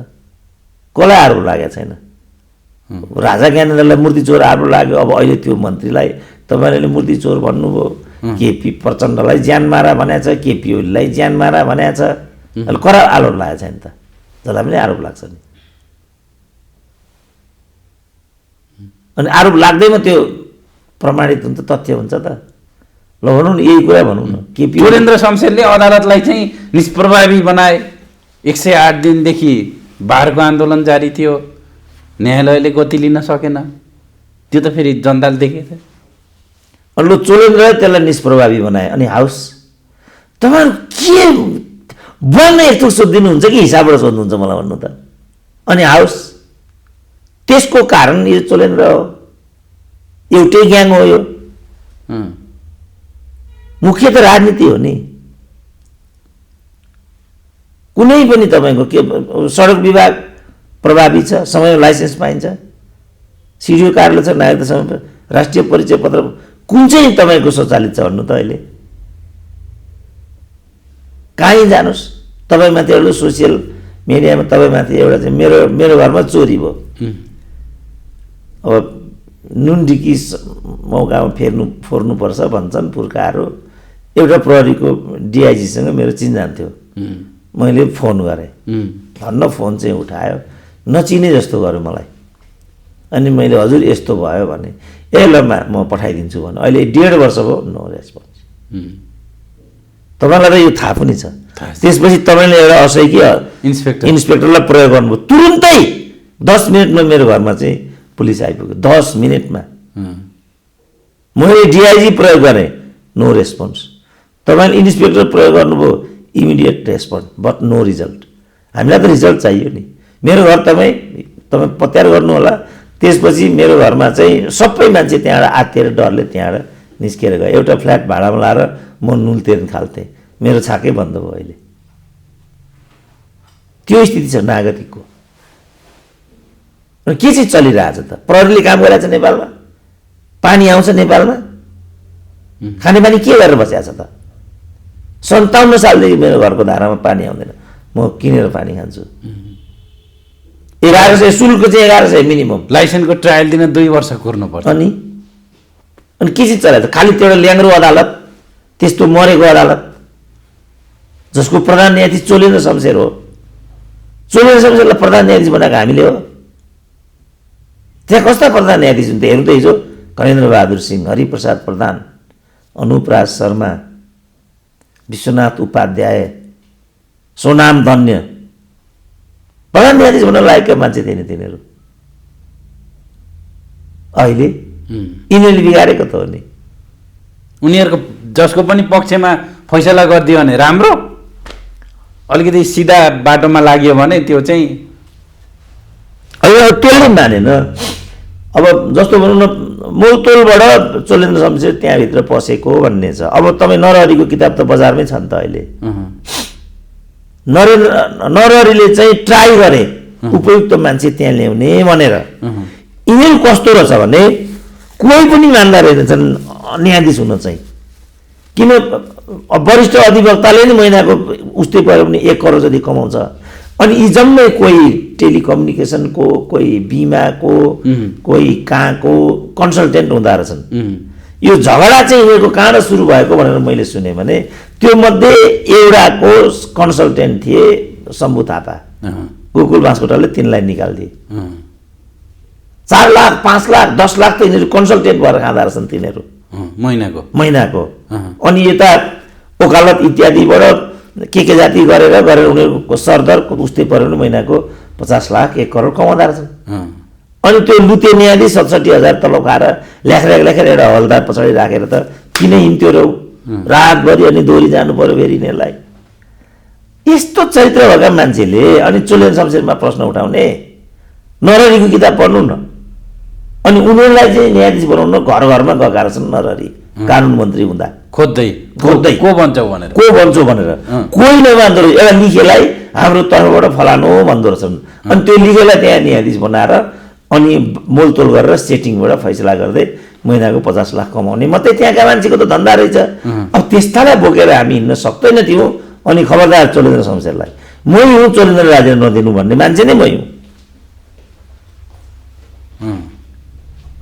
कसलाई आरोप लागेको छैन? राजा ज्ञानेन्द्रलाई मूर्ति चोर आरोप लाग्यो, अब अहिले त्यो मन्त्रीलाई तपाईँले मूर्ति चोर भन्नुभयो, केपी प्रचण्डलाई ज्यान मारा भनेको छ, केपी ओलीलाई ज्यान मारा भनेको छ, अहिले करा आरोप लागेको छैन त? जसलाई पनि आरोप लाग्छ नि। अनि आरोप लाग्दैमा त्यो प्रमाणित हुन्छ, तथ्य हुन्छ त? ल भनौँ न, यही कुरा भनौँ न। केपी वीरेन्द्र शमशेरले अदालतलाई चाहिँ निष्प्रभावी बनाए। 108 दिनदेखि बारको आन्दोलन जारी थियो, न्यायालयले गति लिन सकेन, त्यो त फेरि जनताले देखेको थियो। अनि ल चोलेन्द्रले त्यसलाई निष्प्रभावी बनाए। अनि हाउस तपाईँहरू के बोल्ने यस्तो सोधिदिनुहुन्छ कि हिसाबबाट सोध्नुहुन्छ मलाई भन्नु त? अनि हाउस त्यसको कारण यो चोलेन्द्र हो, एउटै ग्याङ हो यो। मुख्य त राजनीति हो नि। कुनै पनि तपाईँको के सडक विभाग प्रभावित छ, समयमा लाइसेन्स पाइन्छ, सिडिओ कार्यालय छ, नागरिकता समय, राष्ट्रिय परिचय पत्र कुन चाहिँ तपाईँको स्वचालित छ भन्नु त? अहिले कहीँ जानुहोस् तपाईँमाथि एउटा सोसियल मिडियामा तपाईँमाथि एउटा चाहिँ मेरो घरमा चोरी भयो, अब नुन ढिकी मौकामा फोर्नुपर्छ भन्छन् पुर्खाहरू। एउटा प्रहरीको डिआइजीसँग मेरो चिन्जान थियो, मैले फोन गरेँ, धन्न फोन चाहिँ उठायो, नचिने जस्तो गर्यो मलाई। अनि मैले हजुर यस्तो भयो भने, ए ल म पठाइदिन्छु भने, अहिले 1.5 वर्ष भयो, नो रेस्पोन्स। तपाईँलाई त यो थाहा पनि छ। त्यसपछि तपाईँले एउटा असैकी इन्सपेक्टरलाई प्रयोग गर्नुभयो, तुरुन्तै 10 मिनटमा मेरो घरमा चाहिँ पुलिस आइपुग्यो। 10 मिनटमा मैले डिआइजी प्रयोग गरेँ, नो रेस्पोन्स। तपाईँले इन्सपेक्टर प्रयोग गर्नुभयो, immediate response, but no result. हामीलाई त रिजल्ट चाहियो नि। मेरो घर तपाईँ पत्यार गर्नु होला। त्यसपछि मेरो घरमा चाहिँ सबै मान्छे त्यहाँबाट आत्तिएर डरले त्यहाँबाट निस्केर गयो। एउटा फ्ल्याट भाडामा लाएर म नुन तेर्न खाल्थेँ, मेरो छाकै बन्द भयो। अहिले त्यो स्थिति छ नागरिकको। के चाहिँ चलिरहेछ त? प्रहरीले काम गरिरहेछ नेपालमा, पानी आउँछ नेपालमा, खानेपानी के गरेर बसिरहेछ त? 57 सालदेखि मेरो घरको धारामा पानी आउँदैन, म किनेर पानी खान्छु। 1100 शुल्क चाहिँ 1100 मिनिमम। लाइसेन्सको ट्रायल दिन 2 वर्ष कुर्नुपर्छ। अनि के चाहिँ चलाएको? खालि त्यो एउटा ल्याङ्ग्रो अदालत, त्यस्तो मरेको अदालत जसको प्रधान न्यायाधीश चोलेन्द्र शमशेर हो। चोलेन्द्र शमशेरलाई प्रधान न्यायाधीश बनाएको हामीले हो। त्यहाँ कस्ता प्रधान न्यायाधीश हुन्थे हेर्नु त? हिजो करेन्द्र बहादुर सिंह, हरिप्रसाद प्रधान, अनुपराज शर्मा, विश्वनाथ उपाध्याय, सोनाम धन्य, प्रधान न्यायाधीश हुन लागेका मान्छे थिए नि तिनीहरू। अहिले यिनीहरूले बिगारेको त हो नि। उनीहरूको जसको पनि पक्षमा फैसला गरिदियो भने राम्रो, अलिकति सिधा बाटोमा लाग्यो भने त्यो चाहिँ अब त्यसले मानेन। अब जस्तो भनौँ न, मूलतोलबाट चोलेन्द्र शमशेर त्यहाँभित्र पसेको भन्ने छ। अब तपाईँ नरहरीको किताब त बजारमै छ नि त अहिले। नरहरीले चाहिँ ट्राई गरे उपयुक्त मान्छे त्यहाँ ल्याउने भनेर। यिनीहरू कस्तो रहेछ भने कोही पनि मान्दा रहेनछन् न्यायाधीश हुन चाहिँ। किन? वरिष्ठ अधिवक्ताले नै महिनाको उस्तै पऱ्यो भने 1 करोड जति कमाउँछ। अनि यी जम्मै कोही टेलिकम्युनिकेसनको, कोही बिमाको, कोही कहाँको कन्सल्टेन्ट हुँदो रहेछन्। यो झगडा चाहिँ यिनीहरूको कहाँबाट सुरु भएको भनेर मैले सुने भने त्यो मध्ये एउटाको कन्सल्टेन्ट थिए शम्भु थापा। गोकुल बास्कोटाले तिनलाई निकालिदिए। 4 लाख, 5 लाख, 10 लाख त यिनीहरू कन्सल्टेन्ट भएर खाँदा रहेछन् तिनीहरू महिनाको। अनि यता वकालत इत्यादिबाट के जाति गरेर उनीहरूको सरदर उस्तै पऱ्यो भने महिनाको 50 लाख, 1 करोड कमाउँदा रहेछन्। अनि त्यो लुते न्यायाधीश 67,000 तलब खाएर लेखेर एउटा हवलदार पछाडि राखेर त किन हिँड्थ्यो र रातभरि अनि दोहोरी जानु पर्यो फेरि यिनीहरूलाई। यस्तो चरित्र भएका मान्छेले अनि चोलेन शमशेरमा प्रश्न उठाउने, नरहरीको किताब पढ्नु न। अनि उनीहरूलाई चाहिँ न्यायाधीश बनाउन घर घरमा गएका रहेछन् नरहरी कानुन मन्त्री हुँदा खोज्दै को बन्छौ भनेर कोही नभन्दो रहेछ। एउटा लिखेलाई हाम्रो तर्फबाट फलानु भन्दो रहेछन्। अनि त्यो लिखेलाई त्यहाँ न्यायाधीश बनाएर अनि मोलतोल गरेर सेटिङबाट फैसला गर्दै महिनाको 50 लाख कमाउने मात्रै त्यहाँका मान्छेको त धन्दा रहेछ। अब त्यस्तालाई बोकेर हामी हिँड्न सक्दैन थियौँ। अनि खबरदार चोलेन्द्र शमशेरलाई, मै हुँ चोलेन्द्र राजेन्द्र नदिनु भन्ने मान्छे नै मै हुँ।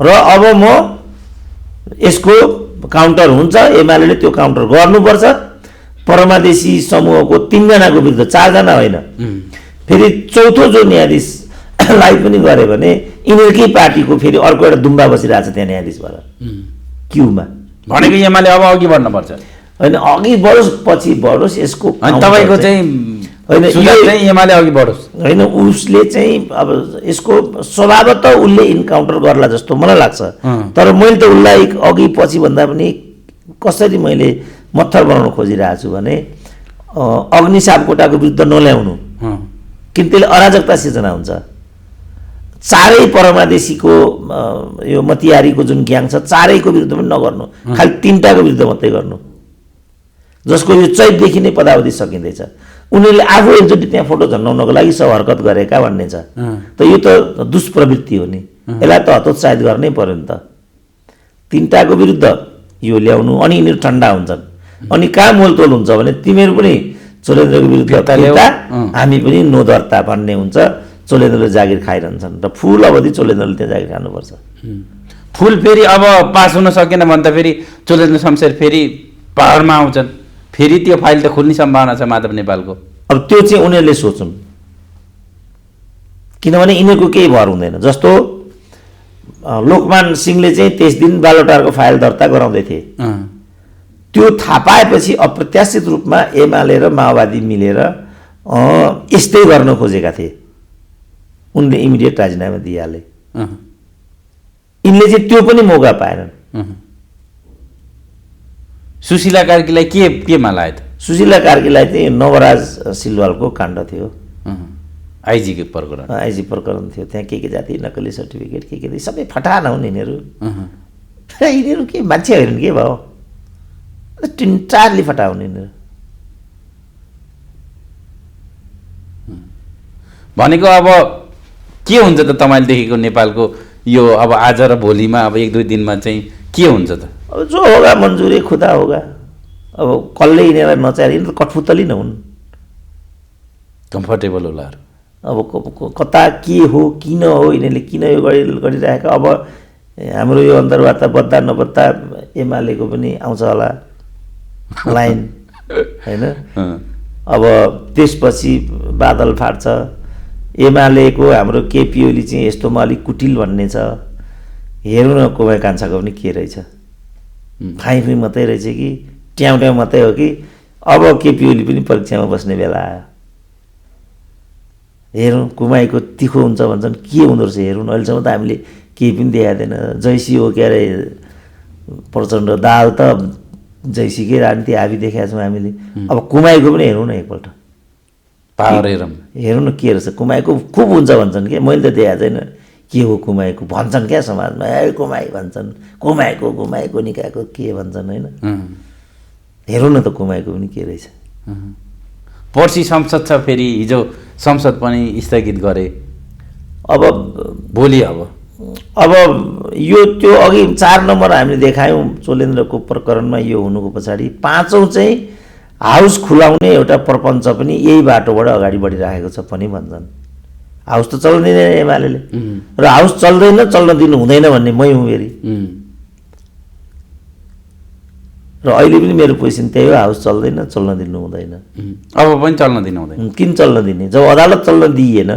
र अब म यसको काउन्टर हुन्छ, एमाले त्यो काउन्टर गर्नुपर्छ। परमादेशी समूहको 3 जनाको विरुद्ध 4 जना होइन, फेरि चौथो जो न्यायाधीशलाई पनि गऱ्यो भने यिनीहरूकै पार्टीको फेरि अर्को एउटा दुम्बा बसिरहेको छ त्यहाँ न्यायाधीश भएर क्युमा। भनेको एमाले अब अघि बढ्नुपर्छ होइन, अघि बढोस् पछि बढोस् यसको तपाईँको चाहिँ होइन एमाले अघि बढोस् होइन। उसले चाहिँ अब यसको स्वभावतः उसले इन्काउन्टर गर्ला जस्तो मलाई लाग्छ। तर मैले त उसलाई अघि पछि भन्दा पनि कसरी मैले मत्थर बनाउन खोजिरहेको छु भने अग्नि सापकोटाको विरुद्ध नल्याउनु, किन त्यसले अराजकता सिर्जना हुन्छ। चारै परमादेशीको यो मतियारीको जुन ग्याङ छ चारैको विरुद्ध पनि नगर्नु, खालि 3टाको विरुद्ध मात्रै गर्नु, जसको यो चैतदेखि नै पदावधि सकिँदैछ। उनीहरूले आफू एकचोटि त्यहाँ फोटो झन्डाउनको लागि सब हरकत गरेका भन्ने छ। त यो त दुष्प्रवृत्ति हो नि, यसलाई त हतोत्साहित गर्नै पर्यो नि त। 3टाको विरुद्ध यो ल्याउनु, अनि यिनीहरू ठन्डा हुन्छन्। अनि कहाँ मोलतोल हुन्छ भने तिमीहरू पनि चोलेन्द्रको विरुद्ध फिर्ता, हामी पनि नो दर्ता भन्ने हुन्छ। चोलेन्द्रले जागिर खाइरहन्छन् र फुल अवधि चोलेन्द्रले त्यहाँ जागिर खानुपर्छ। फुल फेरि अब पास हुन सकेन भने त फेरि चोलेन्द्र शमशेर फेरि पाहाडमा आउँछन्, फेरि त्यो फाइल त खुल्ने सम्भावना छ माधव नेपालको। अब त्यो चाहिँ उनीहरूले सोचुन्, किनभने यिनीहरूको केही भर हुँदैन। जस्तो लोकमान सिंहले चाहिँ 23 दिन बालोटारको फाइल दर्ता गराउँदै थिए। त्यो थाहा पाएपछि अप्रत्याशित रूपमा एमाले र माओवादी मिलेर यस्तै गर्न खोजेका थिए। उनले इमिडिएट राजीनामा दिइहाले। यिनले चाहिँ त्यो पनि मौका पाएनन्। सुशीला कार्कीलाई केमा लायो त? सुशीला कार्कीलाई चाहिँ नवराज सिलवालको काण्ड थियो, आइजीको प्रकरण, आइजी प्रकरण थियो। त्यहाँ के जाति नक्कली सर्टिफिकेट के सबै फटाना हुन् यिनीहरू। यिनीहरू के मान्छे होइनन् के भयो, टिन्टारली फटा हुन् यिनीहरू। भनेको अब के हुन्छ त तपाईँले देखेको नेपालको यो अब आज र भोलिमा अब 1-2 दिनमा चाहिँ के हुन्छ त? अब जो होगा मन्जुरी खुदा होगा। अब कसले यिनीहरूलाई नचाहेर, यिनीहरू कठपुतली न हुन्, कम्फर्टेबल होला। अब कता के हो किन हो, यिनीहरूले किन यो गरिरहेका। अब हाम्रो यो अन्तर्वार्ता बद्दा नबद्दा एमालेको पनि आउँछ होला लाइन होइन। अब त्यसपछि बादल फाट्छ। एमालेको हाम्रो केपी ओली चाहिँ यस्तोमा अलिक कुटिल भन्ने छ। हेरौँ न कुमाई कान्छाको पनि के रहेछ, फाइ मात्रै रहेछ कि ट्याउ मात्रै हो कि। अब केपी ओली पनि परीक्षामा बस्ने बेला आयो। हेरौँ कुमाईको तिखो हुन्छ भन्छन्, के हुँदो रहेछ हेरौँ। अहिलेसम्म त हामीले केही पनि देखाएको थिएन। जैसी हो के अरे प्रचण्ड दाल त जैसीकै राजनीति हाबी देखाएको छौँ हामीले। अब कुमाईको पनि हेरौँ न एकपल्ट, पावर हेरौँ न के रहेछ। कुमाईको खुब हुन्छ भन्छन् कि, मैले त देखाएको छैन के हो कुमाईको भन्छन् क्या समाजमा। ए कुमाई भन्छन्, कुमाईको निकायको के भन्छन् होइन। हेरौँ न त कुमाईको पनि के रहेछ। पर्सि संसद छ, फेरि हिजो संसद पनि स्थगित गरे। अब भोलि अब यो त्यो अघि 4 नम्बर हामीले देखायौँ चोलेन्द्रको प्रकरणमा यो हुनुको पछाडि 5औँ चाहिँ हाउस खुलाउने एउटा प्रपञ्च पनि यही बाटोबाट अगाडि बढिरहेको छ पनि भन्छन्। हाउस त चल्न दिँदैन एमाले, र हाउस चल्दैन चल्न दिनु हुँदैन भन्ने मै हुँ फेरि। र अहिले पनि मेरो पोजिसन त्यही हो, हाउस चल्दैन चल्न दिनु हुँदैन। अब पनि चल्न दिनु हुँदैन। किन चल्न दिने? जब अदालत चल्न दिइएन,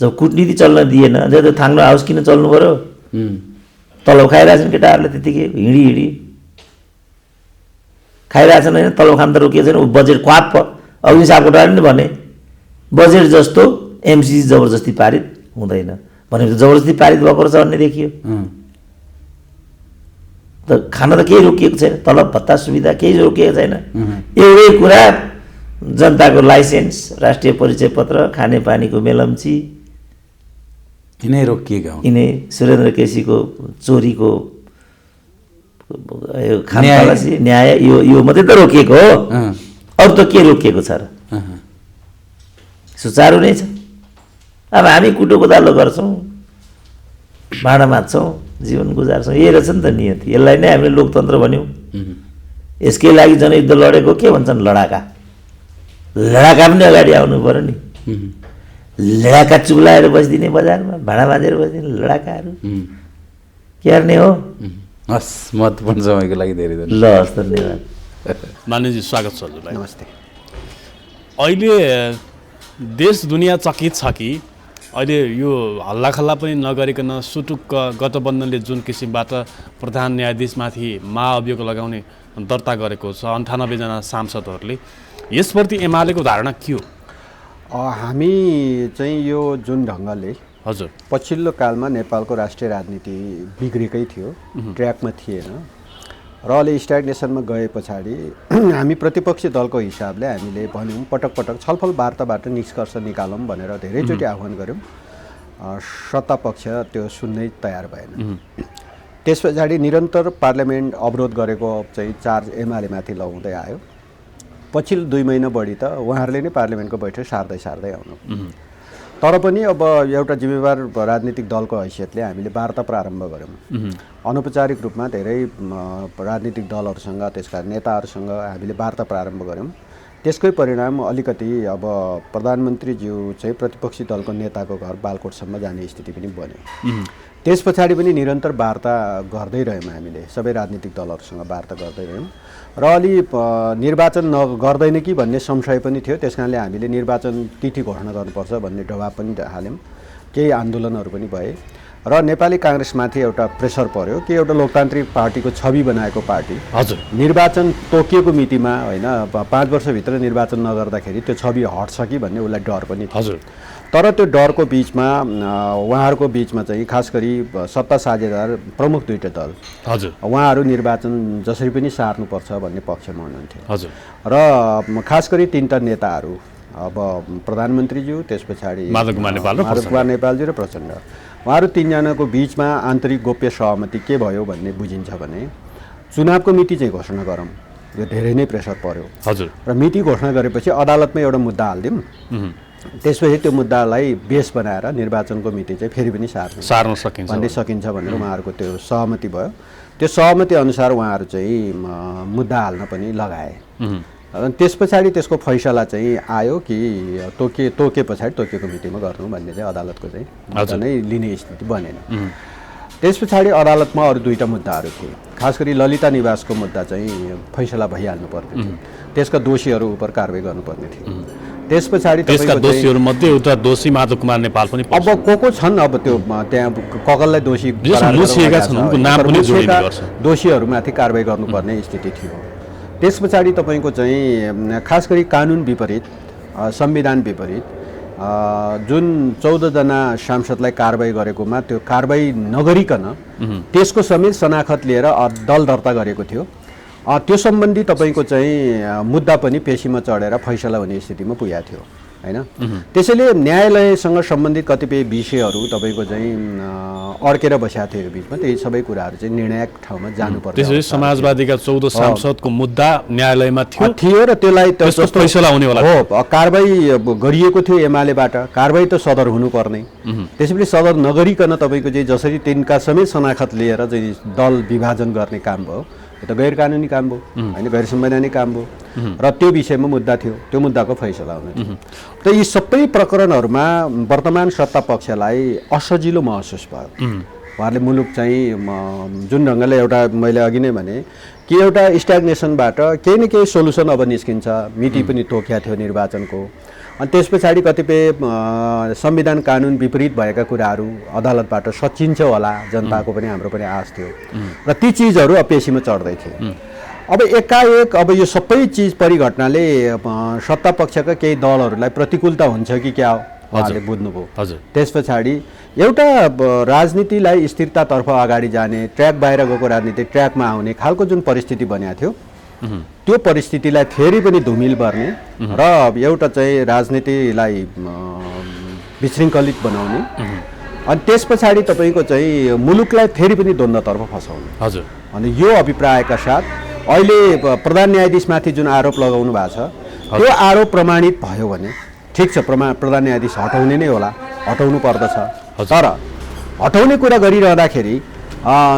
जब कुटनीति चल्न दिएन, जब त्यो थाङ्नो हाउस किन चल्नु पऱ्यो? तलब खाइरहेछन् केटाहरूले त्यतिकै हिँडी खाइरहेछन् होइन। तलब खान त रोकिएको छैन। बजेट क्वाप अग्नि सापकोटाले पनि भने बजेट जस्तो एमसी जबरजस्ती पारित हुँदैन। भनेपछि जबरजस्ती पारित भएको रहेछ भन्ने देखियो। त खान त केही रोकिएको छैन, तलब भत्ता सुविधा केही रोकिएको छैन। एउटै कुरा जनताको लाइसेन्स, राष्ट्रिय परिचय पत्र, खानेपानीको मेलम्ची, यिनै रोकिएका हुन्। यिनै सुरेन्द्र केसीको चोरीको खानतलासी न्याय यो मात्रै त रोकिएको हो, अरू त के रोकिएको छ र? सुचारू नै छ। अब हामी कुटो कोदालो गर्छौँ, भाँडा माझ्छौँ, जीवन गुजार्छौँ, यही रहेछ नि त नियति। यसलाई नै हामीले लोकतन्त्र भन्यौँ। यसकै लागि जनयुद्ध लडेको के भन्छन् लडाका, लडाका पनि अगाडि आउनु पऱ्यो नि। लडाका चुलाएर बसिदिने बजारमा, भाँडा माझेर बसिदिने लडाकाहरू के गर्ने हो? हस्, महत्त्वपूर्ण समयको लागि धेरै धन्यवाद। ल हस्, धन्यवाद। माननीयजी स्वागत छ हजुरलाई। नमस्ते। अहिले देश दुनियाँ चकित छ कि अहिले यो हल्लाखल्ला पनि नगरिकन सुटुक्क गठबन्धनले जुन किसिमबाट प्रधान न्यायाधीशमाथि महाअभियोग लगाउने दर्ता गरेको छ 98 जना सांसदहरूले, यसप्रति एमालेको धारणा के हो? हामी चाहिँ यो जुन ढङ्गले हजुर पछिल्लो कालमा नेपालको राष्ट्रिय राजनीति बिग्रेकै थियो, ट्र्याकमा थिएन र अहिले स्ट्याग्नेसनमा गए पछाडि हामी प्रतिपक्षी दलको हिसाबले हामीले भन्यौँ, पटक पटक छलफल वार्ताबाट निष्कर्ष निकालौँ भनेर धेरैचोटि आह्वान गऱ्यौँ। सत्तापक्ष त्यो सुन्नै तयार भएन। त्यस पछाडि निरन्तर पार्लियामेन्ट अवरोध गरेको चाहिँ चार्ज एमालेमाथि लगाउँदै आयो। पछिल्लो 2 महिना बढी त उहाँहरूले नै पार्लियामेन्टको बैठक सार्दै आउनु। तर पनि अब एउटा जिम्मेवार राजनीतिक दलको हैसियतले हामीले वार्ता प्रारम्भ गऱ्यौँ। अनौपचारिक रूपमा धेरै राजनीतिक दलहरूसँग, त्यसका नेताहरूसँग हामीले वार्ता प्रारम्भ गऱ्यौँ। त्यसकै परिणाम अलिकति अब प्रधानमन्त्रीज्यू चाहिँ प्रतिपक्षी दलको नेताको घर बालकोटसम्म जाने स्थिति पनि बन्यो। त्यस पछाडि पनि निरन्तर वार्ता गर्दै रह्यौँ हामीले, सबै राजनीतिक दलहरूसँग वार्ता गर्दै रह्यौँ र अलि निर्वाचन गर्दैन कि भन्ने संशय पनि थियो। त्यस कारणले हामीले निर्वाचन तिथि घोषणा गर्नुपर्छ भन्ने दबाब पनि हाल्यौँ। केही आन्दोलनहरू पनि भए र नेपाली काङ्ग्रेसमाथि एउटा प्रेसर पर्यो कि एउटा लोकतान्त्रिक पार्टीको छवि बनाएको पार्टी हजुर निर्वाचन तोकिएको मितिमा होइन 5 वर्षभित्र निर्वाचन नगर्दाखेरि त्यो छवि हट्छ कि भन्ने उसलाई डर पनि थियो। हजुर तर त्यो डरको बिचमा उहाँहरूको बिचमा चाहिँ खास गरी सत्ता साझेदार प्रमुख 2टा दल हजुर उहाँहरू निर्वाचन जसरी पनि सार्नुपर्छ भन्ने पक्षमा हुनुहुन्थ्यो हजुर र खास गरी 3टा नेताहरू अब प्रधानमन्त्रीज्यू, त्यस पछाडि माधव कुमार नेपालजी र प्रचण्ड, उहाँहरू 3 जनाको बिचमा आन्तरिक गोप्य सहमति के भयो भन्ने बुझिन्छ भने चुनावको मिति चाहिँ घोषणा गरौँ। यो धेरै नै प्रेसर पर्यो। हजुर र मिति घोषणा गरेपछि अदालतमा एउटा मुद्दा हालिदिउँ, त्यसपछि त्यो मुद्दालाई बेस बनाएर निर्वाचनको मिति चाहिँ फेरि पनि सार्न सकिन्छ भनेर उहाँहरूको त्यो सहमति भयो। त्यो सहमति अनुसार उहाँहरू चाहिँ मुद्दा हाल्न पनि लगाए। त्यस पछाडि त्यसको फैसला चाहिँ आयो कि तोके पछाडि तोकेको मितिमा गर्नु भन्ने चाहिँ अदालतको चाहिँ नै लिने स्थिति बनेन। त्यस पछाडि अदालतमा अरू 2टा मुद्दाहरू थिए। खास गरी ललिता निवासको मुद्दा चाहिँ फैसला भइहाल्नु पर्ने थियो, त्यसका दोषीहरू उप कारबाही गर्नुपर्ने थियो। त्यस पछाडि त्यसका दोषीहरूमध्ये एउटा दोषी माधव कुमार नेपाल पनि अब को छन्, अब त्यो त्यहाँ ककललाई दोषी दोषीहरूमाथि कारबाही गर्नुपर्ने स्थिति थियो। त्यस पछाडि तपाईँको चाहिँ खास गरी कानुन विपरीत, संविधान विपरीत जुन 14 जना सांसदलाई कारबाही गरेकोमा त्यो कारबाही नगरिकन त्यसको समेत शनाखत लिएर दल दर्ता गरेको थियो। त्यो सम्बन्धी तपाईँको चाहिँ मुद्दा पनि पेशीमा चढेर फैसला हुने स्थितिमा पुगेको थियो हैन। त्यसैले न्यायालयसँग सम्बन्धित कतिपय विषयहरू तपाईँको चाहिँ अड्केर बसेको थियो यो बिचमा। त्यही सबै कुराहरू चाहिँ निर्णायक ठाउँमा जानुपर्छ। त्यसैले समाजवादीका 14 सांसदको मुद्दा न्यायालयमा थियो र त्यसलाई फैसला हुनेवाला हो। कारबाही गरिएको थियो एमालेबाट, कारबाही त सदर हुनुपर्ने। त्यसैले सदर नगरिकन तपाईँको चाहिँ जसरी तिनका समेत शनाखत लिएर चाहिँ दल विभाजन गर्ने काम भयो, यो त गैर कानुनी काम भयो होइन, गैर संवैधानिक काम भयो र त्यो विषयमा मुद्दा थियो। त्यो मुद्दाको फैसला हुने थियो। त यी सबै प्रकरणहरूमा वर्तमान सत्ता पक्षलाई असजिलो महसुस भयो। उहाँहरूले मुलुक चाहिँ जुन ढङ्गले एउटा मैले अघि नै भने कि एउटा स्ट्याग्नेसनबाट केही न केही सोल्युसन अब निस्किन्छ, मिति पनि तोकिया थियो निर्वाचनको। अनि त्यस पछाडि कतिपय संविधान कानुन विपरीत भएका कुराहरू अदालतबाट सचिन्छ होला, जनताको पनि हाम्रो पनि आश थियो र ती चिजहरू अब पेशीमा चढ्दै थिए। अब एकाएक अब यो सबै चिज परिघटनाले सत्ता पक्षका केही दलहरूलाई प्रतिकूलता हुन्छ कि क्या हो उहाँले बुझ्नुभयो। हजुर। त्यस पछाडि एउटा राजनीतिलाई स्थिरतातर्फ अगाडि जाने, ट्र्याक बाहिर गएको राजनीति ट्र्याकमा आउने खालको जुन परिस्थिति बनेको थियो, त्यो परिस्थितिलाई फेरि पनि धुमिल पर्ने र एउटा चाहिँ राजनीतिलाई विशृङ्खलित बनाउने, अनि त्यस पछाडि तपाईँको चाहिँ मुलुकलाई फेरि पनि द्वन्द्वतर्फ फसाउने। हजुर। अनि यो अभिप्रायका साथ अहिले प्रधान न्यायाधीशमाथि जुन आरोप लगाउनु भएको छ, त्यो आरोप प्रमाणित भयो भने ठिक छ, प्रधान न्यायाधीश हटाउने नै होला, हटाउनु पर्दछ। तर हटाउने कुरा गरिरहँदाखेरि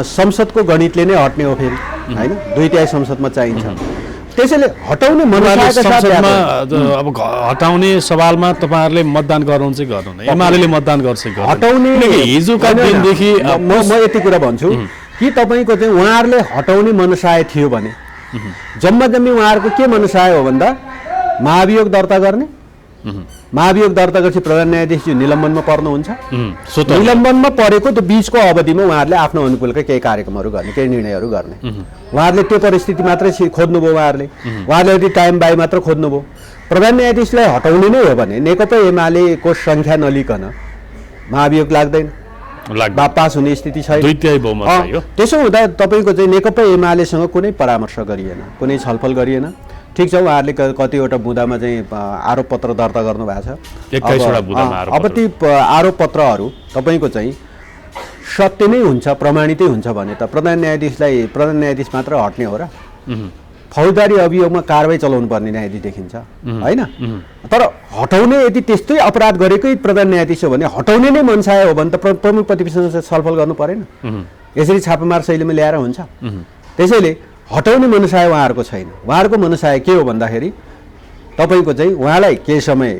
संसदको गणितले नै हट्ने हो फेरि, होइन? 2/3 संसदमा चाहिन्छ। त्यसैले हटाउने अब हटाउने सवालमा तपाईँहरूले मतदान गर्नुहुन्छ कि गर्नुहुन्न? एमाले मतदान गर्छ कि हटाउने हिजोका दिनदेखि म यति कुरा भन्छु कि तपाईँको चाहिँ उहाँहरूले हटाउने मनसाय थियो भने जम्मा जम्मी उहाँहरूको के मनसाय हो भन्दा महाभियोग दर्ता गर्ने, महाभियोग दर्ता गरेपछि प्रधान न्यायाधीशजी निलम्बनमा पर्नुहुन्छ। निलम्बनमा परेको त्यो बिचको अवधिमा उहाँहरूले आफ्नो अनुकूलका केही कार्यक्रमहरू गर्ने, केही निर्णयहरू गर्ने। उहाँहरूले त्यो परिस्थिति मात्रै खोज्नुभयो। उहाँहरूले यदि टाइम बाई मात्र खोज्नुभयो। प्रधान न्यायाधीशलाई हटाउने नै हो भने नेकपा एमालेको सङ्ख्या नलिकन महाभियोग लाग्दैन, पास हुने स्थिति छैन। त्यसो हुँदा तपाईँको चाहिँ नेकपा एमालेसँग कुनै परामर्श गरिएन, कुनै छलफल गरिएन। ठिक छ, उहाँहरूले कतिवटा बुँदामा चाहिँ आरोप पत्र दर्ता गर्नुभएको छ। अब ती आरोप पत्रहरू तपाईँको चाहिँ सत्य नै हुन्छ, प्रमाणितै हुन्छ भने त प्रधान न्यायाधीश मात्र हट्ने हो र? फौजदारी अभियोगमा कारवाही चलाउनु पर्ने न्यायाधीश देखिन्छ, होइन? तर हटाउने यदि त्यस्तै अपराध गरेकै प्रधान न्यायाधीश हो भने हटाउने नै मनसाय हो भने त प्रमुख प्रतिपक्षसँग छलफल गर्नु परेन? यसरी छापामार शैलीमा ल्याएर हुन्छ? त्यसैले हटाउने मनसाय उहाँहरूको छैन। उहाँहरूको मनसाय के हो भन्दाखेरि तपाईँको चाहिँ उहाँलाई केही समय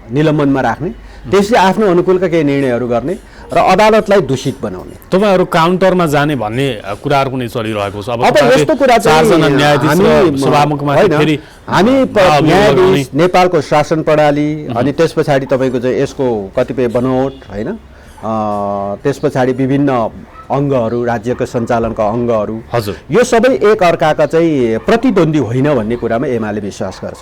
निलम्बनमा राख्ने, त्यसले आफ्नो अनुकूलका केही निर्णयहरू गर्ने र अदालतलाई दूषित बनाउने। तपाईँहरू काउन्टरमा जाने भन्ने कुराहरू पनि चलिरहेको छ। अब यस्तो कुरा चाहिँ हामी न्यायाधीश, नेपालको शासन प्रणाली, अनि त्यस पछाडि तपाईँको चाहिँ यसको कतिपय बनोट, होइन? त्यस पछाडि विभिन्न अङ्गहरू, राज्यको सञ्चालनका अङ्गहरू, यो सबै एक अर्काका चाहिँ प्रतिद्वन्दी होइन भन्ने कुरामा एमाले विश्वास गर्छ।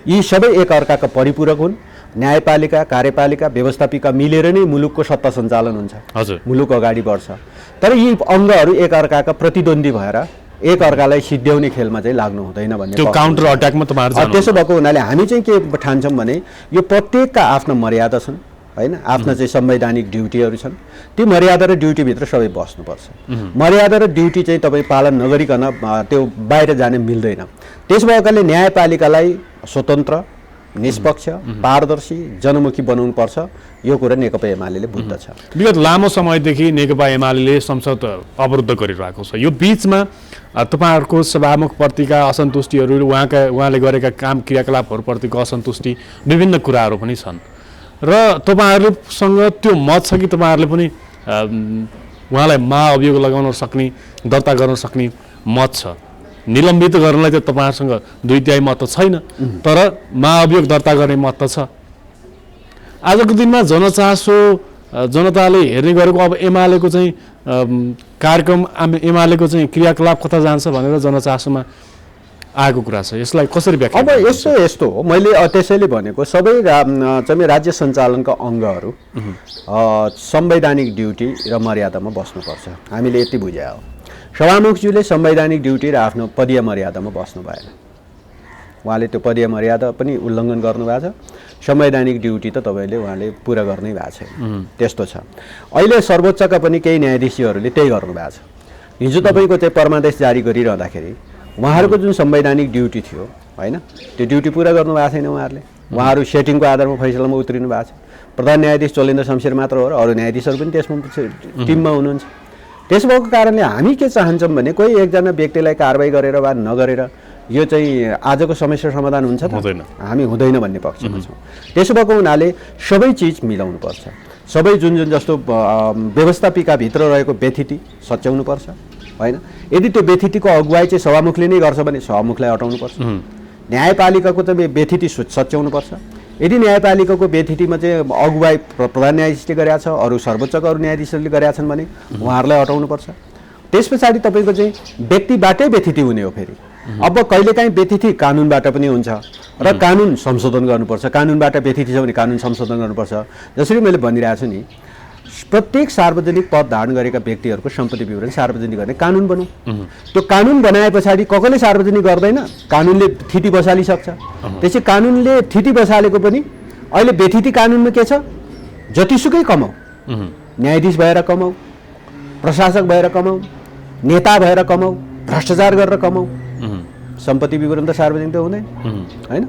यी सबै एक अर्काका परिपूरक हुन्। न्यायपालिका, कार्यपालिका, व्यवस्थापिका मिलेर नै मुलुकको सत्ता सञ्चालन हुन्छ, मुलुक अगाडि बढ्छ। तर यी अङ्गहरू एक अर्काका प्रतिद्वन्दी भएर एक अर्कालाई सिद्ध्याउने खेलमा चाहिँ लाग्नु हुँदैन भन्ने काउन्टर अट्याकमा तपाईँहरू। त्यसो भएको हुनाले हामी चाहिँ के ठान्छौँ भने यो प्रत्येकका आफ्ना मर्यादा छन्, होइन? आफ्ना चाहिँ संवैधानिक ड्युटीहरू छन्। ती मर्यादा र ड्युटीभित्र सबै बस्नुपर्छ। मर्यादा र ड्युटी चाहिँ तपाईँ पालन नगरिकन त्यो बाहिर जाने मिल्दैन। त्यस भएकाले न्यायपालिकालाई स्वतन्त्र, निष्पक्ष, पारदर्शी, जनमुखी बनाउनु पर्छ। यो कुरा नेकपा एमाले बुझ्दछ। विगत लामो समयदेखि नेकपा एमाले संसद अवरुद्ध गरिरहेको छ। यो बिचमा तपाईँहरूको सभामुखप्रतिका असन्तुष्टिहरू, उहाँले गरेका काम क्रियाकलापहरूप्रतिको असन्तुष्टि, विभिन्न कुराहरू पनि छन् र तपाईँहरूसँग त्यो मत छ कि तपाईँहरूले पनि उहाँलाई महाअभियोग लगाउन सक्ने, दर्ता गर्न सक्ने मत छ? निलम्बित गर्नलाई त तपाईँहरूसँग 2/3 मत त छैन, तर महाअभियोग दर्ता गर्ने मत त छ। आजको दिनमा जनचासो, जनताले हेर्ने गरेको अब एमालेको चाहिँ कार्यक्रम, एमालेको चाहिँ क्रियाकलाप कता जान्छ भनेर जनचासोमा आएको कुरा छ। यसलाई कसरी व्याख्या? अब यस्तो हो, मैले त्यसैले भनेको सबै चाहिँ राज्य सञ्चालनका अङ्गहरू संवैधानिक ड्युटी र मर्यादामा बस्नुपर्छ। हामीले यति बुझे हो। सभामुखज्यूले संवैधानिक ड्युटी र आफ्नो पदीय मर्यादामा बस्नु भएन। उहाँले त्यो पदीय मर्यादा पनि उल्लङ्घन गर्नुभएको छ। संवैधानिक ड्युटी त तपाईँले उहाँले पुरा गर्नै भएको छैन। त्यस्तो छ। अहिले सर्वोच्चका पनि केही न्यायाधीशहरूले त्यही गर्नुभएको छ। हिजो तपाईँको चाहिँ परमादेश जारी गरिरहँदाखेरि उहाँहरूको जुन संवैधानिक ड्युटी थियो, होइन, त्यो ड्युटी पुरा गर्नुभएको छैन उहाँहरूले। उहाँहरू सेटिङको आधारमा फैसलामा उत्रिनु भएको छ। प्रधान न्यायाधीश चोलेन्द्र शमशेर मात्र हो र अरू न्यायाधीशहरू पनि त्यसमा टिममा हुनुहुन्छ। त्यसो भएको कारणले हामी के चाहन्छौँ भने कोही एकजना व्यक्तिलाई कारवाही गरेर वा नगरेर यो चाहिँ आजको समस्या समाधान हुन्छ त? हामी हुँदैन भन्ने पक्षमा छौँ। त्यसो भएको हुनाले सबै चिज मिलाउनुपर्छ। सबै जुन जस्तो व्यवस्थापिकाभित्र रहेको व्यथिति सच्याउनुपर्छ, होइन? यदि त्यो व्यथितिको अगुवाई चाहिँ सभामुखले नै गर्छ भने सभामुखलाई हटाउनुपर्छ। न्यायपालिकाको चाहिँ व्यथिति सच्याउनुपर्छ। यदि न्यायपालिकाको व्यथितिमा चाहिँ अगुवाई प्रधान न्यायाधीशले गरेका छ, अरू सर्वोच्चका अरू न्यायाधीशहरूले गरेका छन् भने उहाँहरूलाई हटाउनुपर्छ। त्यस पछाडि तपाईँको चाहिँ व्यक्तिबाटै व्यथिति हुने हो। फेरि अब कहिलेकाहीँ व्यथिति कानुनबाट पनि हुन्छ, र कानुन संशोधन गर्नुपर्छ। कानुनबाट व्यथित छ भने कानुन संशोधन गर्नुपर्छ। जसरी मैले भनिरहेको छु नि, प्रत्येक सार्वजनिक पद धारण गरेका व्यक्तिहरूको सम्पत्ति विवरण सार्वजनिक गर्ने कानुन बनाऊ। त्यो कानुन बनाए पछाडि कसले सार्वजनिक गर्दैन, कानुनले थिति बसालिसक्छ। त्यसै कानुनले थिति बसालेको पनि अहिले व्यथिति कानुनमा के छ, जतिसुकै कमाऊ, न्यायाधीश भएर कमाऊ, प्रशासक भएर कमाऊ, नेता भएर कमाऊ, भ्रष्टाचार गरेर कमाऊ, सम्पत्ति विवरण त सार्वजनिक त हुँदैन होइन।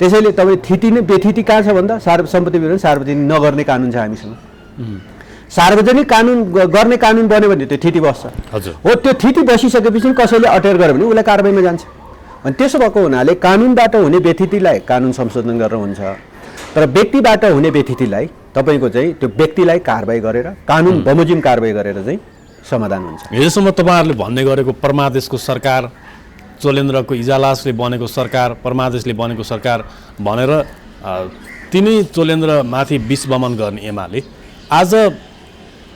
त्यसैले तपाईँ थिति नै व्यथिति कहाँ छ भन्दा सम्पत्ति विवरण सार्वजनिक नगर्ने कानुन छ हामीसँग। सार्वजनिक कानुन गर्ने कानुन बन्यो भने त्यो थिति बस्छ। हो, त्यो थिति बसिसकेपछि कसैले अटेर गर्यो भने उसलाई कारबाहीमा जान्छ। अनि त्यसो भएको हुनाले कानुनबाट हुने व्यथितिलाई कानुन संशोधन गरेर हुन्छ, तर व्यक्तिबाट हुने व्यथितिलाई तपाईँको चाहिँ त्यो व्यक्तिलाई कारबाही गरेर कानुन बमोजिम कारबाही गरेर चाहिँ समाधान हुन्छ। हिजोसम्म तपाईँहरूले भन्ने गरेको परमादेशको सरकार, चोलेन्द्रको इजालासले बनेको सरकार, परमादेशले बनेको सरकार भनेर तिनै चोलेन्द्रमाथि विष बमन गर्ने एमाले आज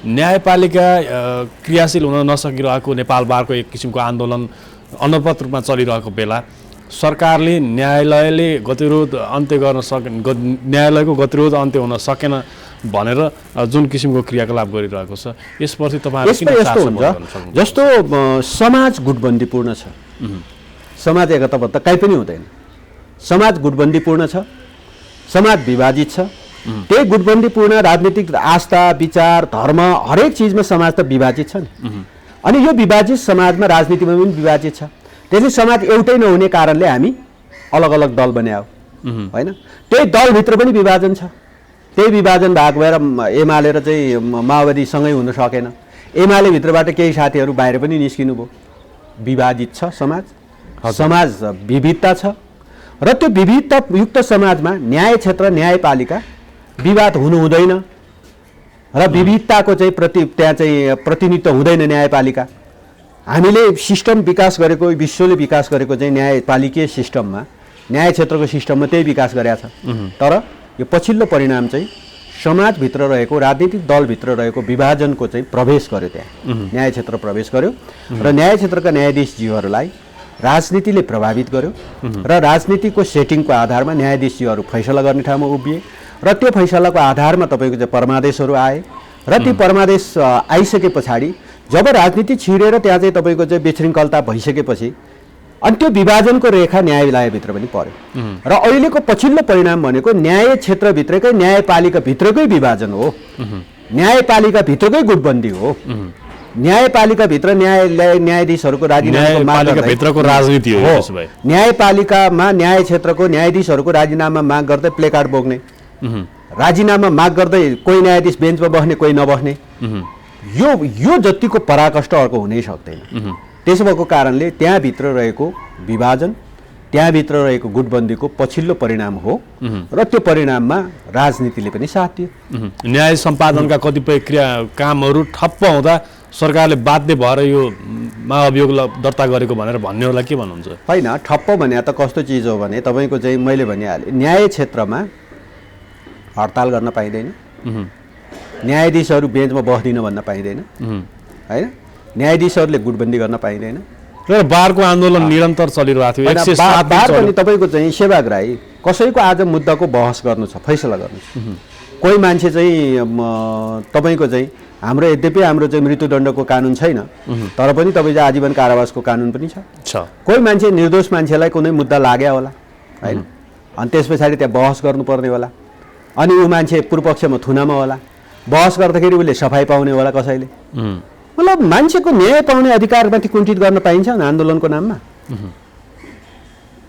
न्यायपालिका क्रियाशील हुन नसकिरहेको, नेपाल बारको एक किसिमको आन्दोलन अनवरत रूपमा चलिरहेको बेला सरकारले न्यायालयले गतिरोध अन्त्य गर्न न्यायालयको गतिरोध अन्त्य हुन सकेन भनेर जुन किसिमको क्रियाकलाप गरिरहेको छ, यसप्रति तपाईँहरू किन यस्तो हुन्छ जस्तो समाज गुटबन्दीपूर्ण छ, समाज एकताबद्ध कहीँ पनि हुँदैन, समाज गुटबन्दीपूर्ण छ, समाज विभाजित छ। त्यही गुटबन्दीपूर्ण राजनीतिक आस्था, विचार, धर्म हरेक चिजमा समाज त विभाजित छ नि। अनि यो विभाजित समाजमा राजनीतिमा पनि विभाजित छ। त्यसले समाज एउटै नहुने कारणले हामी अलग अलग दल बनायौँ होइन। त्यही दलभित्र पनि विभाजन छ। त्यही विभाजन भाग भएर एमाले र चाहिँ माओवादीसँगै हुन सकेन। एमाले भित्रबाट केही साथीहरू बाहिर पनि निस्किनु भयो। विभाजित छ समाज, समाज विविधता छ र त्यो विविधतायुक्त समाजमा न्याय क्षेत्र, न्यायपालिका विवाद हुनु हुँदैन र विविधताको चाहिँ त्यहाँ चाहिँ प्रतिनिधित्व हुँदैन न्यायपालिका। हामीले सिस्टम विकास गरेको, विश्वले विकास गरेको चाहिँ न्यायपालिकीय सिस्टममा, न्याय क्षेत्रको सिस्टममा त्यही विकास गरेको छ। तर यो पछिल्लो परिणाम चाहिँ समाजभित्र रहेको, राजनीतिक दलभित्र रहेको विभाजनको चाहिँ प्रवेश गर्यो, त्यहाँ न्याय क्षेत्र प्रवेश गर्यो र न्याय क्षेत्रका न्यायाधीशजीहरूलाई राजनीतिले प्रभावित गर्यो र राजनीतिको सेटिङको आधारमा न्यायाधीशजीहरू फैसला गर्ने ठाउँमा उभिए र त्यो फैसलाको आधारमा तपाईँको चाहिँ परमादेशहरू आए र ती परमादेश आइसके पछाडि जब राजनीति छिरेर त्यहाँ चाहिँ तपाईँको चाहिँ विशृङ्खलता भइसकेपछि अनि त्यो विभाजनको रेखा न्यायालयभित्र पनि पर्यो र अहिलेको पछिल्लो परिणाम भनेको न्याय क्षेत्रभित्रकै, न्यायपालिकाभित्रकै विभाजन हो, न्यायपालिकाभित्रकै गुटबन्दी हो। न्यायपालिकाभित्र न्यायाधीशहरूको भित्रको राजनीति हो। न्यायपालिकामा न्याय क्षेत्रको न्यायाधीशहरूको राजीनामा माग गर्दै प्लेकार्ड बोक्ने, राजीनामा माग गर्दै कोही न्यायाधीश बेन्चमा बस्ने, कोही नबस्ने, यो जतिको पराकष्ट अर्को हुनै सक्दैन। त्यसो भएको कारणले त्यहाँभित्र रहेको विभाजन, त्यहाँभित्र रहेको गुटबन्दीको पछिल्लो परिणाम हो र त्यो परिणाममा राजनीतिले पनि साथ दियो। न्याय सम्पादनका कतिपय कामहरू ठप्प हुँदा सरकारले बाध्य भएर यो महाअभियोग दर्ता गरेको भनेर भन्नेहरूलाई के भन्नुहुन्छ? होइन, ठप्प भने त कस्तो चिज हो भने तपाईँको चाहिँ मैले भनिहालेँ, न्याय क्षेत्रमा हडताल गर्न पाइँदैन, न्यायाधीशहरू बेन्चमा बस्दिन भन्न पाइँदैन होइन, न्यायाधीशहरूले गुटबन्दी गर्न पाइँदैन र बारको आन्दोलन निरन्तर चलिरहेको थियो। बार पनि तपाईँको चाहिँ सेवाग्राही कसैको आज मुद्दाको बहस गर्नु छ, फैसला गर्नु छ। कोही मान्छे चाहिँ तपाईँको चाहिँ हाम्रो यद्यपि हाम्रो चाहिँ मृत्युदण्डको कानुन छैन, तर पनि तपाईँ चाहिँ आजीवन कारावासको कानुन पनि छ। कोही मान्छे निर्दोष मान्छेलाई कुनै मुद्दा लाग्यो होला होइन, अनि त्यस पछाडि त्यहाँ बहस गर्नुपर्ने होला, अनि ऊ मान्छे पूर्वपक्षमा थुनामा होला, बहस गर्दाखेरि उसले सफाइ पाउने होला कसैले। मतलब मान्छेको न्याय पाउने अधिकारमाथि कुण्ठित गर्न पाइन्छ आन्दोलनको नाममा?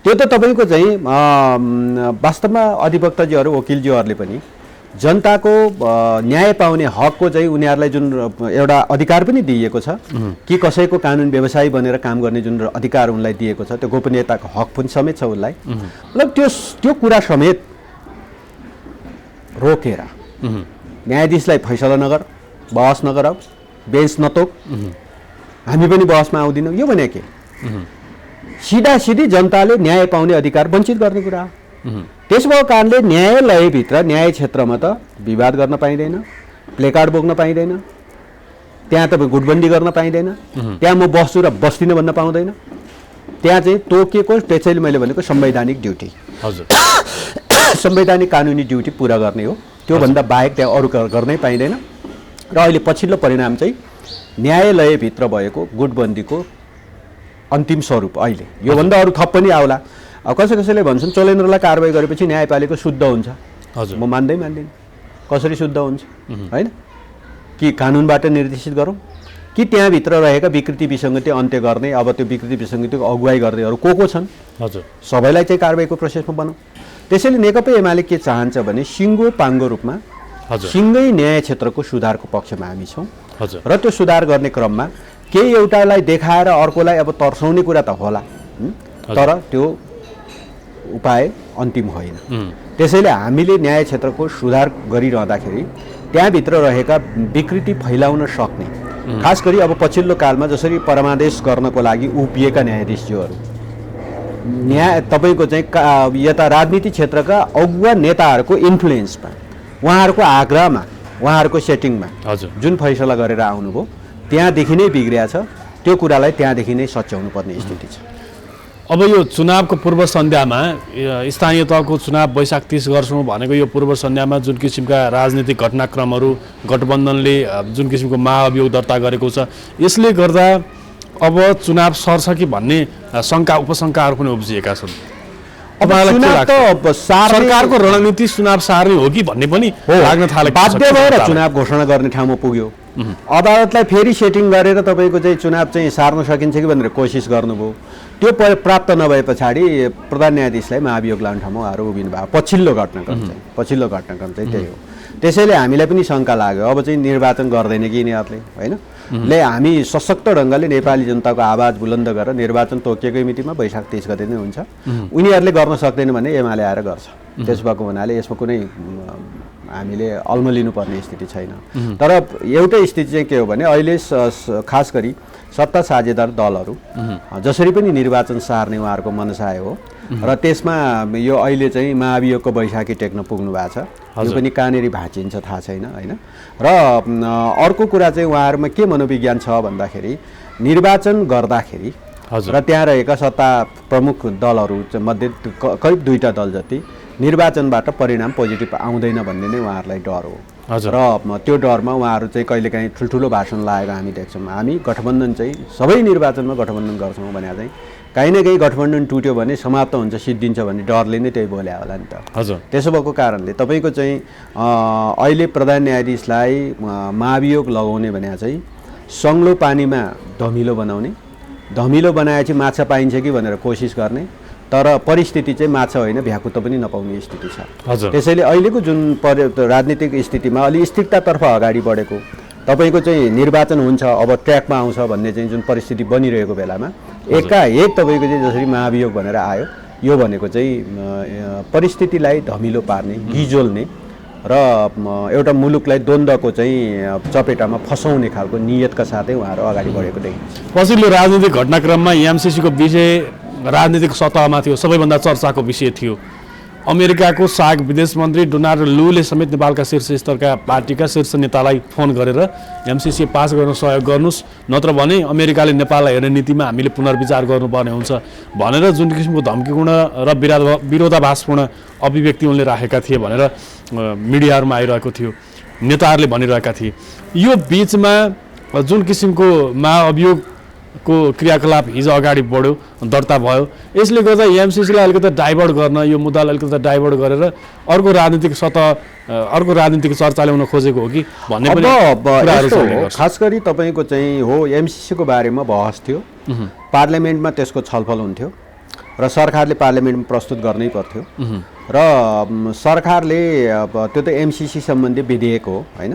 त्यो त तपाईँको चाहिँ वास्तवमा अधिवक्ताजीहरू, वकिलजीहरूले पनि जनताको न्याय पाउने हकको चाहिँ उनीहरूलाई जुन एउटा अधिकार पनि दिइएको छ कि कसैको कानुन व्यवसायी बनेर काम गर्ने जुन अधिकार उनलाई दिएको छ, त्यो गोपनीयताको हक पनि समेत छ उसलाई। मतलब त्यो कुरा समेत रोकेर न्यायाधीशलाई फैसला नगर, बहस नगर, बेन्च नतोक, हामी पनि बहसमा आउँदैनौँ, यो भने के? सिधा सिधी जनताले न्याय पाउने अधिकार वञ्चित गर्ने कुरा हो। त्यसो भएको कारणले न्यायालयभित्र, न्याय क्षेत्रमा त विवाद गर्न पाइँदैन, प्लेकार्ड बोक्न पाइँदैन, त्यहाँ तपाईँ गुटबन्दी गर्न पाइँदैन, त्यहाँ म बस्छु र बस्दिनँ भन्न पाउँदैन। त्यहाँ चाहिँ तोकिएको त्यसैले मैले भनेको संवैधानिक ड्युटी हजुर संवैधानिक कानुनी ड्युटी पुरा गर्ने हो। त्योभन्दा बाहेक त्यहाँ अरू गर्नै पाइँदैन। र अहिले पछिल्लो परिणाम चाहिँ न्यायालयभित्र भएको गुटबन्दीको अन्तिम स्वरूप अहिले योभन्दा अरू थप पनि आउला। कसैले भन्छन् चलेन्द्रलाई कारबाही गरेपछि न्यायपालिका शुद्ध हुन्छ। हजुर म मान्दिनँ। कसरी शुद्ध हुन्छ होइन? कि कानुनबाट निर्देशित गरौँ कि त्यहाँभित्र रहेका विकृति विसङ्गति अन्त्य गर्ने, अब त्यो विकृति विसङ्गतिको अगुवाई गर्नेहरू को छन् हजुर सबैलाई चाहिँ कारबाहीको प्रोसेसमा बनाऊ। त्यसैले नेकपा एमाले के चाहन्छ भने सिङ्गो पाङ्गो रूपमा सिङ्गै न्याय क्षेत्रको सुधारको पक्षमा हामी छौँ। र त्यो सुधार गर्ने क्रममा केही एउटालाई देखाएर अर्कोलाई अब तर्साउने कुरा त होला, तर त्यो उपाय अन्तिम होइन। त्यसैले हामीले न्याय क्षेत्रको सुधार गरिरहँदाखेरि त्यहाँभित्र रहेका विकृति फैलाउन सक्ने, खास गरी अब पछिल्लो कालमा जसरी परमादेश गर्नको लागि उभिएका न्यायाधीशज्यूहरू तपाईँको चाहिँ यता राजनीति क्षेत्रका अगुवा नेताहरूको इन्फ्लुएन्समा, उहाँहरूको आग्रहमा, उहाँहरूको सेटिङमा जुन फैसला गरेर आउनुभयो त्यहाँदेखि नै बिग्रिया छ। त्यो कुरालाई त्यहाँदेखि नै सच्याउनु पर्ने स्थिति छ। अब यो चुनावको पूर्व सन्ध्यामा स्थानीय तहको चुनाव वैशाख 30 गर्छौँ भनेको यो पूर्व सन्ध्यामा जुन किसिमका राजनीतिक घटनाक्रमहरू गठबन्धनले जुन किसिमको महाअभियोग दर्ता गरेको छ, यसले गर्दा अब चुनाव सर्छ कि भन्ने शङ्का उपशङ्काहरू पनि उब्जिएका छन्। अब सरकारको रणनीति चुनाव सार्ने हो कि भन्ने पनि लाग्न थालेको छ। बाध्य भएर चुनाव घोषणा गर्ने ठाउँमा पुग्यो। अदालतलाई फेरि सेटिङ गरेर तपाईँको चाहिँ चुनाव चाहिँ सार्न सकिन्छ कि भनेर कोसिस गर्नुभयो। त्यो प्राप्त नभए पछाडि प्रधान न्यायाधीशलाई महाभियोग लाने ठाउँमा उहाँहरू उभिनु भयो। पछिल्लो घटनाक्रम चाहिँ त्यही हो। त्यसैले हामीलाई पनि शङ्का लाग्यो अब चाहिँ निर्वाचन गर्दैन कि यिनीहरूले होइन ले हामी सशक्त ढङ्गले नेपाली जनताको आवाज बुलन्द गरेर निर्वाचन तोकिएकै मितिमा वैशाख 30 गते नै हुन्छ। उनीहरूले गर्न सक्दैन भने एमाले आएर गर्छ। त्यस भएको हुनाले यसमा कुनै हामीले अल्मलिनुपर्ने स्थिति छैन। तर एउटै स्थिति चाहिँ के हो भने अहिले खास गरी सत्ता साझेदार दलहरू जसरी पनि निर्वाचन सार्ने उहाँहरूको मनसाय हो र त्यसमा यो अहिले चाहिँ महाभियोगको बैशाखी टेक्न पुग्नु भएको छ। यो पनि कहाँनिर भाँचिन्छ थाहा छैन होइन। र अर्को कुरा चाहिँ उहाँहरूमा के मनोविज्ञान छ भन्दाखेरि निर्वाचन गर्दाखेरि र त्यहाँ रहेका सत्ता प्रमुख दलहरू मध्ये करिब 2टा दल जति निर्वाचनबाट परिणाम पोजिटिभ आउँदैन भन्ने नै उहाँहरूलाई डर हो। र त्यो डरमा उहाँहरू चाहिँ कहिलेकाहीँ ठुल्ठुलो भाषण लागेको हामी देख्छौँ। हामी गठबन्धन चाहिँ सबै निर्वाचनमा गठबन्धन गर्छौँ भने चाहिँ कहीँ न कहीँ गठबन्धन टुट्यो भने समाप्त हुन्छ सिद्धिन्छ भन्ने डरले नै त्यही बोल्या होला नि त। त्यसो भएको कारणले तपाईँको चाहिँ अहिले प्रधान न्यायाधीशलाई महाभियोग लगाउने भने चाहिँ सङ्लो पानीमा धमिलो बनाउने, धमिलो बनाएपछि माछा पाइन्छ कि भनेर कोसिस गर्ने, तर परिस्थिति चाहिँ माछा होइन भ्याकुत पनि नपाउने स्थिति छ। त्यसैले अहिलेको जुन राजनीतिक स्थितिमा अलि स्थिरतातर्फ अगाडि बढेको तपाईँको चाहिँ निर्वाचन हुन्छ अब ट्र्याकमा आउँछ भन्ने चाहिँ जुन परिस्थिति बनिरहेको बेलामा एकाएक तपाईँको चाहिँ जसरी महाभियोग भनेर आयो यो भनेको चाहिँ परिस्थितिलाई धमिलो पार्ने, गिजोल्ने र एउटा मुलुकलाई द्वन्द्वको चाहिँ चपेटामा फसाउने खालको नियतका साथै उहाँहरू अगाडि बढेको देखिन्छ। पछिल्लो राजनीतिक घटनाक्रममा एमसिसीको विषय राजनीतिक सतहमा थियो, सबैभन्दा चर्चाको विषय थियो। अमेरिकाको साग विदेश मन्त्री डोनाल्ड लूले समेत नेपालका शीर्ष स्तरका पार्टीका शीर्ष नेतालाई फोन गरेर एमसिसी पास गर्न सहयोग गर्नुहोस्, नत्र भने अमेरिकाले नेपाललाई हेर्ने नीतिमा हामीले पुनर्विचार गर्नुपर्ने हुन्छ भनेर जुन किसिमको धम्कीपूर्ण र विरोधाभासपूर्ण अभिव्यक्ति उनले राखेका थिए भनेर मिडियाहरूमा आइरहेको थियो, नेताहरूले भनिरहेका थिए। यो बिचमा जुन किसिमको महाअभियोगको क्रियाकलाप हिजो अगाडि बढ्यो, दर्ता भयो, यसले गर्दा एमसिसीलाई अलिकति डाइभर्ट गर्न, यो मुद्दालाई अलिकति डाइभर्ट गरेर अर्को राजनीतिक चर्चा ल्याउन खोजेको हो कि भन्ने पनि कुराहरू छ। खास गरी तपाईँको चाहिँ हो एमसिसीको बारेमा बहस थियो, पार्लियामेन्टमा त्यसको छलफल हुन्थ्यो र सरकारले पार्लियामेन्टमा प्रस्तुत गर्नै पर्थ्यो र सरकारले त्यो त एमसिसी सम्बन्धी विधेयक हो होइन,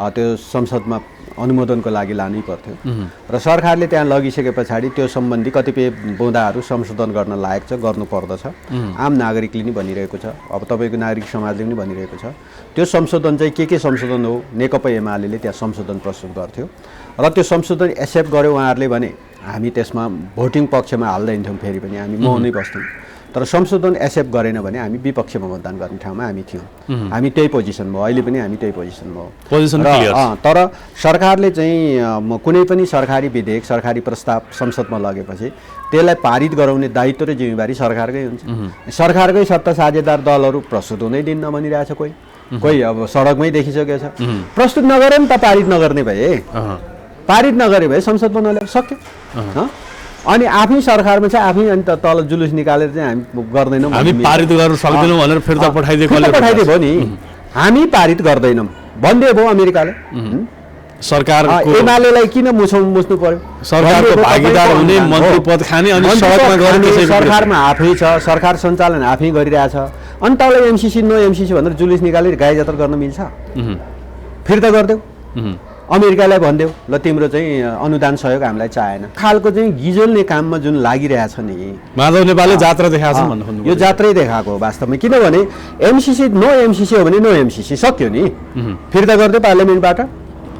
त्यो संसदमा अनुमोदनको लागि लानै पर्थ्यो र सरकारले त्यहाँ लगिसके पछाडि त्यो सम्बन्धी कतिपय बुँदाहरू संशोधन गर्न लायक छ, गर्नुपर्दछ। आम नागरिकले नि भनिरहेको छ, अब तपाईँको नागरिक समाजले पनि भनिरहेको छ। त्यो संशोधन चाहिँ के संशोधन हो, नेकपा एमाले त्यहाँ संशोधन प्रस्तुत गर्थ्यो र त्यो संशोधन एक्सेप्ट गर्यो उहाँहरूले भने हामी त्यसमा भोटिङ पक्षमा हाल्दैनथ्यौँ, फेरि पनि हामी मौनै बस्थ्यौँ। तर संशोधन एक्सेप्ट गरेन भने हामी विपक्षमा मतदान गर्ने ठाउँमा हामी थियौँ। हामी त्यही पोजिसनमा हो, अहिले पनि हामी त्यही पोजिसनमा हो। तर सरकारले चाहिँ कुनै पनि सरकारी विधेयक, सरकारी प्रस्ताव संसदमा लगेपछि त्यसलाई पारित गराउने दायित्व र जिम्मेवारी सरकारकै हुन्छ। सरकारकै सत्ता साझेदार दलहरू प्रस्तुत हुनै दिन्न भनिरहेछ, कोही अब सडकमै देखिसकेको छ। प्रस्तुत नगरे नि त पारित नगर्ने भए, पारित नगरे भए संसदमा नल्याउ सक्यो। अनि आफै सरकारमा चाहिँ आफै अनि त तल जुलुस निकालेर चाहिँ हामी गर्दैनौँ, हामी पारित गर्न सक्दैनौँ भनेर फिर्ता पठाइदिए भयो नि, हामी पारित गर्दैनौँ भनिदियो भयो अमेरिकाले। सरकारको एमालेलाई किन मुस्नु पर्यो? सरकारको भागीदार हुने, मन्त्री पद खाने अनि सडकमा गर्ने, सरकारमा आफै छ, सरकार सञ्चालन आफै गरिरहेछ। अनि तल एमसिसी नो एमसिसी भनेर जुलुस निकालेर गाई जात्रा गर्न मिल्छ? फिर्ता गरिदेऊ, अमेरिकालाई भनिदेऊ ल तिम्रो चाहिँ अनुदान सहयोग हामीलाई चाहेन खालको चाहिँ गिजोल्ने काममा जुन लागिरहेछ नि। माधव नेपालले जात्रा देखाएको छ भन्नु खोज्नु, यो जात्रै देखाएको हो वास्तवमा। किनभने एमसिसी नो एमसिसी हो भने नो एमसिसी सक्यो नि, फिर्ता गरिदेऊ पार्लियामेन्टबाट।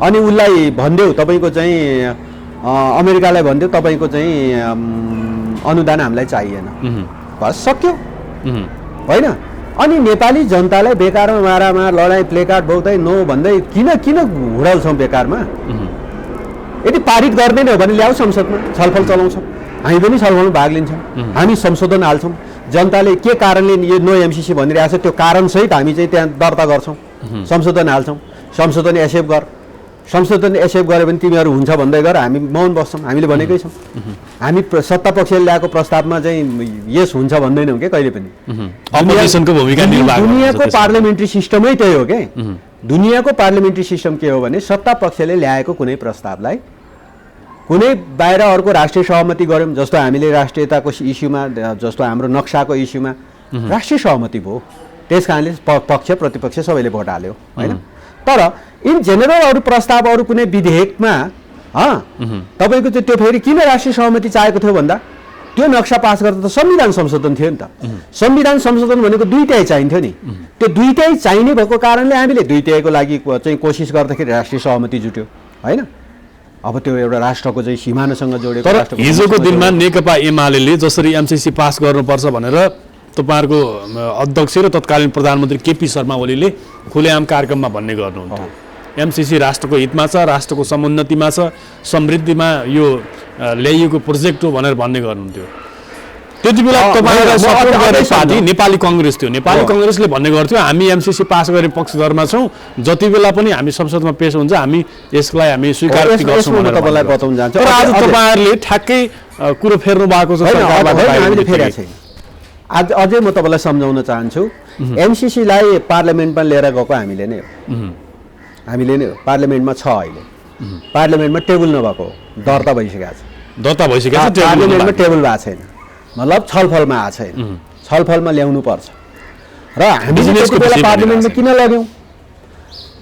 अनि उसलाई भनिदेऊ तपाईँको चाहिँ अमेरिकालाई भनिदेऊ तपाईँको चाहिँ अनुदान हामीलाई चाहिएन, बस सक्यो होइन। अनि नेपाली जनतालाई बेकारमा मारामार लडाइँ प्लेकार्ड बोक्दै नो भन्दै किन हुडाउँछौँ बेकारमा? यदि पारित गर्दैन हो भने ल्याऊ संसदमा, छलफल चलाउँछौँ, हामी पनि छलफलमा भाग लिन्छौँ, हामी संशोधन हाल्छौँ। जनताले के कारणले यो नो एमसिसी भनिरहेको छ त्यो कारणसहित हामी चाहिँ त्यहाँ दर्ता गर्छौँ, संशोधन हाल्छौँ। संशोधन एसेप्ट गर, संशोधन एसेप्ट गऱ्यो भने तिमीहरू हुन्छ भन्दै गर, हामी मौन बस्छौँ, हामीले भनेकै छौँ। हामी सत्ता पक्षले ल्याएको प्रस्तावमा चाहिँ यस हुन्छ भन्दैनौँ के कहिले पनि। अपोजिसनको भूमिका निर्वाह गर्नु दुनियाँको पार्लियामेन्ट्री सिस्टमै त्यही हो के। दुनियाँको पार्लियामेन्ट्री सिस्टम के हो भने सत्ता पक्षले ल्याएको कुनै प्रस्तावलाई कुनै बाहिर अर्को राष्ट्रिय सहमति गऱ्यौँ, जस्तो हामीले राष्ट्रियताको इस्युमा, जस्तो हाम्रो नक्साको इस्युमा राष्ट्रिय सहमति भयो, त्यस कारणले पक्ष प्रतिपक्ष सबैले भोट हाल्यो होइन। तर इन जेनरल अरू प्रस्ताव अरू कुनै विधेयकमा तपाईँको चाहिँ त्यो फेरि किन राष्ट्रिय सहमति चाहेको थियो भन्दा त्यो नक्सा पास गर्दा त संविधान संशोधन थियो नि त। संविधान संशोधन भनेको दुईटै चाहिन्थ्यो नि, त्यो दुईटै चाहिने भएको कारणले हामीले दुईटैको लागि चाहिँ कोसिस गर्दाखेरि राष्ट्रिय सहमति जुट्यो होइन। अब त्यो एउटा राष्ट्रको चाहिँ सिमानासँग जोडेको। तर हिजोको दिनमा नेकपा एमाले जसरी एमसिसी पास गर्नुपर्छ भनेर तपाईँहरूको अध्यक्ष र तत्कालीन प्रधानमन्त्री केपी शर्मा ओलीले खुलेआम कार्यक्रममा भन्ने गर्नुहुन्थ्यो, एमसिसी राष्ट्रको हितमा छ, राष्ट्रको समुन्नतिमा छ, समृद्धिमा यो ल्याइएको प्रोजेक्ट हो भनेर भन्ने गर्नुहुन्थ्यो। त्यति बेला तपाईँलाई सपोर्ट गर्ने पार्टी नेपाली कङ्ग्रेस थियो। नेपाली कङ्ग्रेसले भन्ने गर्थ्यो हामी एमसिसी पास गर्ने पक्षधरमा छौँ, जति बेला पनि हामी संसदमा पेश हुन्छ हामी यसलाई हामी स्वीकार गर्छौँ भनेर तपाईँलाई बताउन जान्छ। तर आज तपाईँहरूले ठ्याक्कै कुरो फेर्नु भएको छ। आज अझै म तपाईँलाई सम्झाउन चाहन्छु, एमसिसीलाई पार्लियामेन्टमा लिएर गएको हामीले नै हो, पार्लियामेन्टमा छ अहिले, पार्लियामेन्टमा टेबल नभएको दर्ता भइसकेको छ, पार्लियामेन्टमा टेबल भएको छैन, मतलब छलफलमा आएको छैन, छलफलमा ल्याउनु पर्छ। र हामीले त्यति बेला पार्लियामेन्टमा किन लग्यौँ?